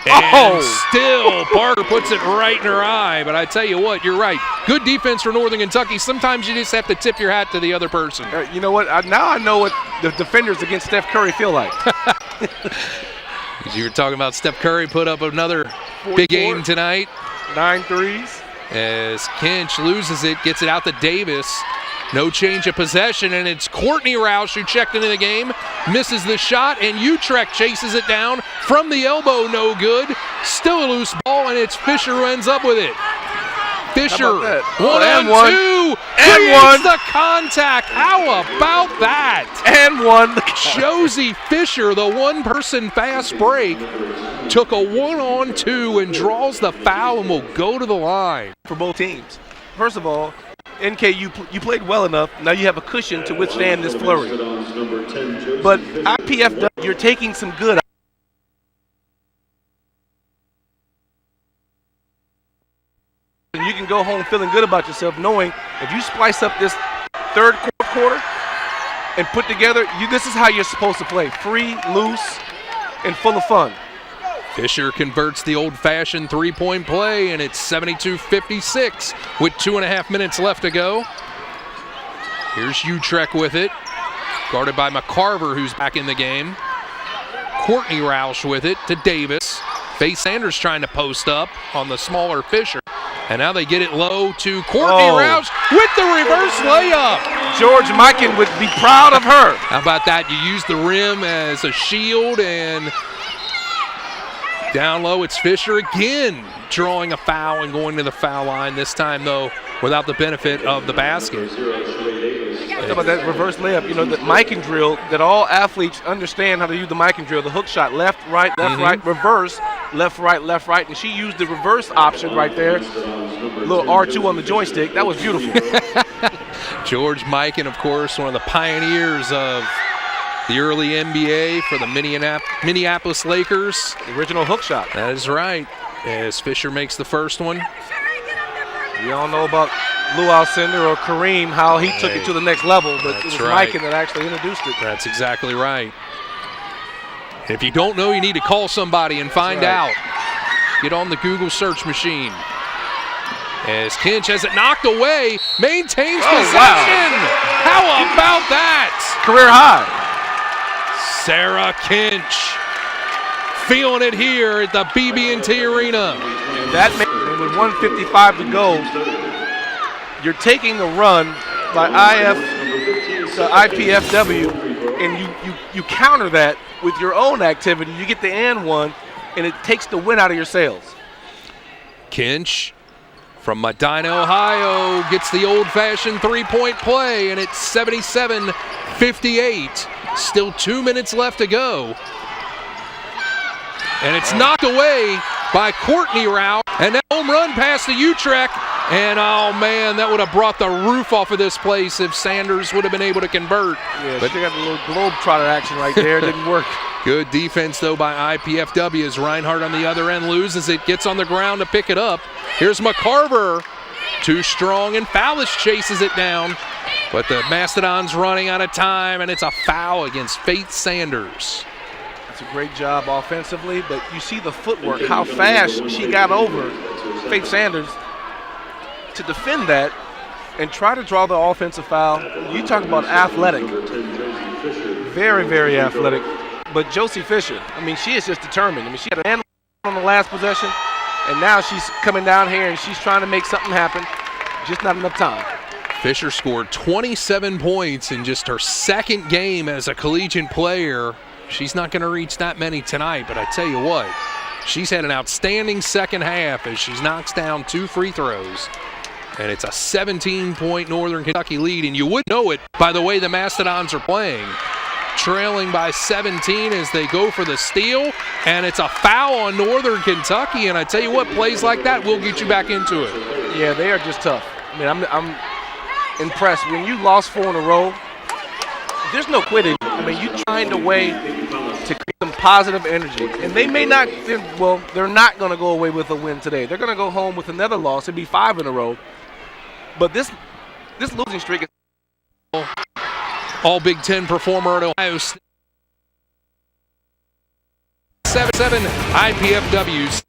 And still, Parker puts it right in her eye. But I tell you what, you're right. Good defense for Northern Kentucky. Sometimes you just have to tip your hat to the other person. You know what? Now I know what the defenders against Steph Curry feel like. You were talking about Steph Curry put up another big game tonight. 9 threes. As Kinch loses it, gets it out to Davis. No change of possession, and it's Courtney Roush who checked into the game, misses the shot, and Utrecht chases it down from the elbow, no good. Still a loose ball, and it's Fisher who ends up with it. Fisher, 1 on 2, creates the contact. How about that? And and one. Josie Fisher, the one-person fast break, took a 1-on-2 and draws the foul and will go to the line. For both teams. First of all, NK, you played well enough. Now you have a cushion to withstand this flurry. But IPFW, you're taking some good. And you can go home feeling good about yourself, knowing if you splice up this third quarter and put together, this is how you're supposed to play. Free, loose, and full of fun. Fisher converts the old-fashioned three-point play, and it's 72-56 with 2.5 minutes left to go. Here's Utrecht with it, guarded by McCarver, who's back in the game. Courtney Roush with it to Davis. Faith Sanders trying to post up on the smaller Fisher. And now they get it low to Courtney Roush with the reverse layup. George Mikan would be proud of her. How about that? You use the rim as a shield, and down low it's Fisher again drawing a foul and going to the foul line, this time though without the benefit of the basket. How about that reverse layup? You know, the Mikan drill that all athletes understand how to use the Mikan drill. The hook shot, left, right, reverse, left, right. And she used the reverse option right there. Little R2 on the joystick. That was beautiful. George Mikan, of course, one of the pioneers of the early NBA for the Minneapolis Lakers. The original hook shot. That is right. As Fisher makes the first one. We all know about Lou Alcindor or Kareem, how he took it to the next level, but it was Mikan that actually introduced it. That's exactly right. If you don't know, you need to call somebody and find out. Get on the Google search machine. As Kinch has it knocked away, maintains possession. Wow. How about that? Career high. Sarah Kinch feeling it here at the BB&T Arena. That with 1:55 to go, you're taking a run by IPFW, and you counter that with your own activity. You get the and one, and it takes the wind out of your sails. Kinch from Medina, Ohio, gets the old-fashioned three-point play, and it's 77-58. Still 2 minutes left to go. And it's knocked away by Courtney Roush, and that home run pass to Utrecht. And, oh, man, that would have brought the roof off of this place if Sanders would have been able to convert. Yeah, but they got a little globetrotter action right there. It didn't work. Good defense, though, by IPFW as Reinhardt on the other end loses it, gets on the ground to pick it up. Here's McCarver, too strong, and Fallis chases it down. But the Mastodons running out of time, and it's a foul against Faith Sanders. That's a great job offensively, but you see the footwork, how fast she got over Faith Sanders to defend that and try to draw the offensive foul. You talk about athletic. Very, very athletic. But Josie Fisher, I mean, she is just determined. I mean, she had an on the last possession, and now she's coming down here and she's trying to make something happen. Just not enough time. Fisher scored 27 points in just her second game as a collegiate player. She's not going to reach that many tonight, but I tell you what, she's had an outstanding second half as she knocks down 2 free throws. And it's a 17-point Northern Kentucky lead, and you would know it by the way the Mastodons are playing. Trailing by 17 as they go for the steal, and it's a foul on Northern Kentucky, and I tell you what, plays like that will get you back into it. Yeah, they are just tough. I mean, I'm impressed. When you lost 4 in a row, there's no quitting. I mean, you find a way to create some positive energy, and they may not, they're not going to go away with a win today. They're going to go home with another loss. It'd be 5 in a row. But this losing streak is all Big Ten performer at Ohio State. 7-7 IPFW.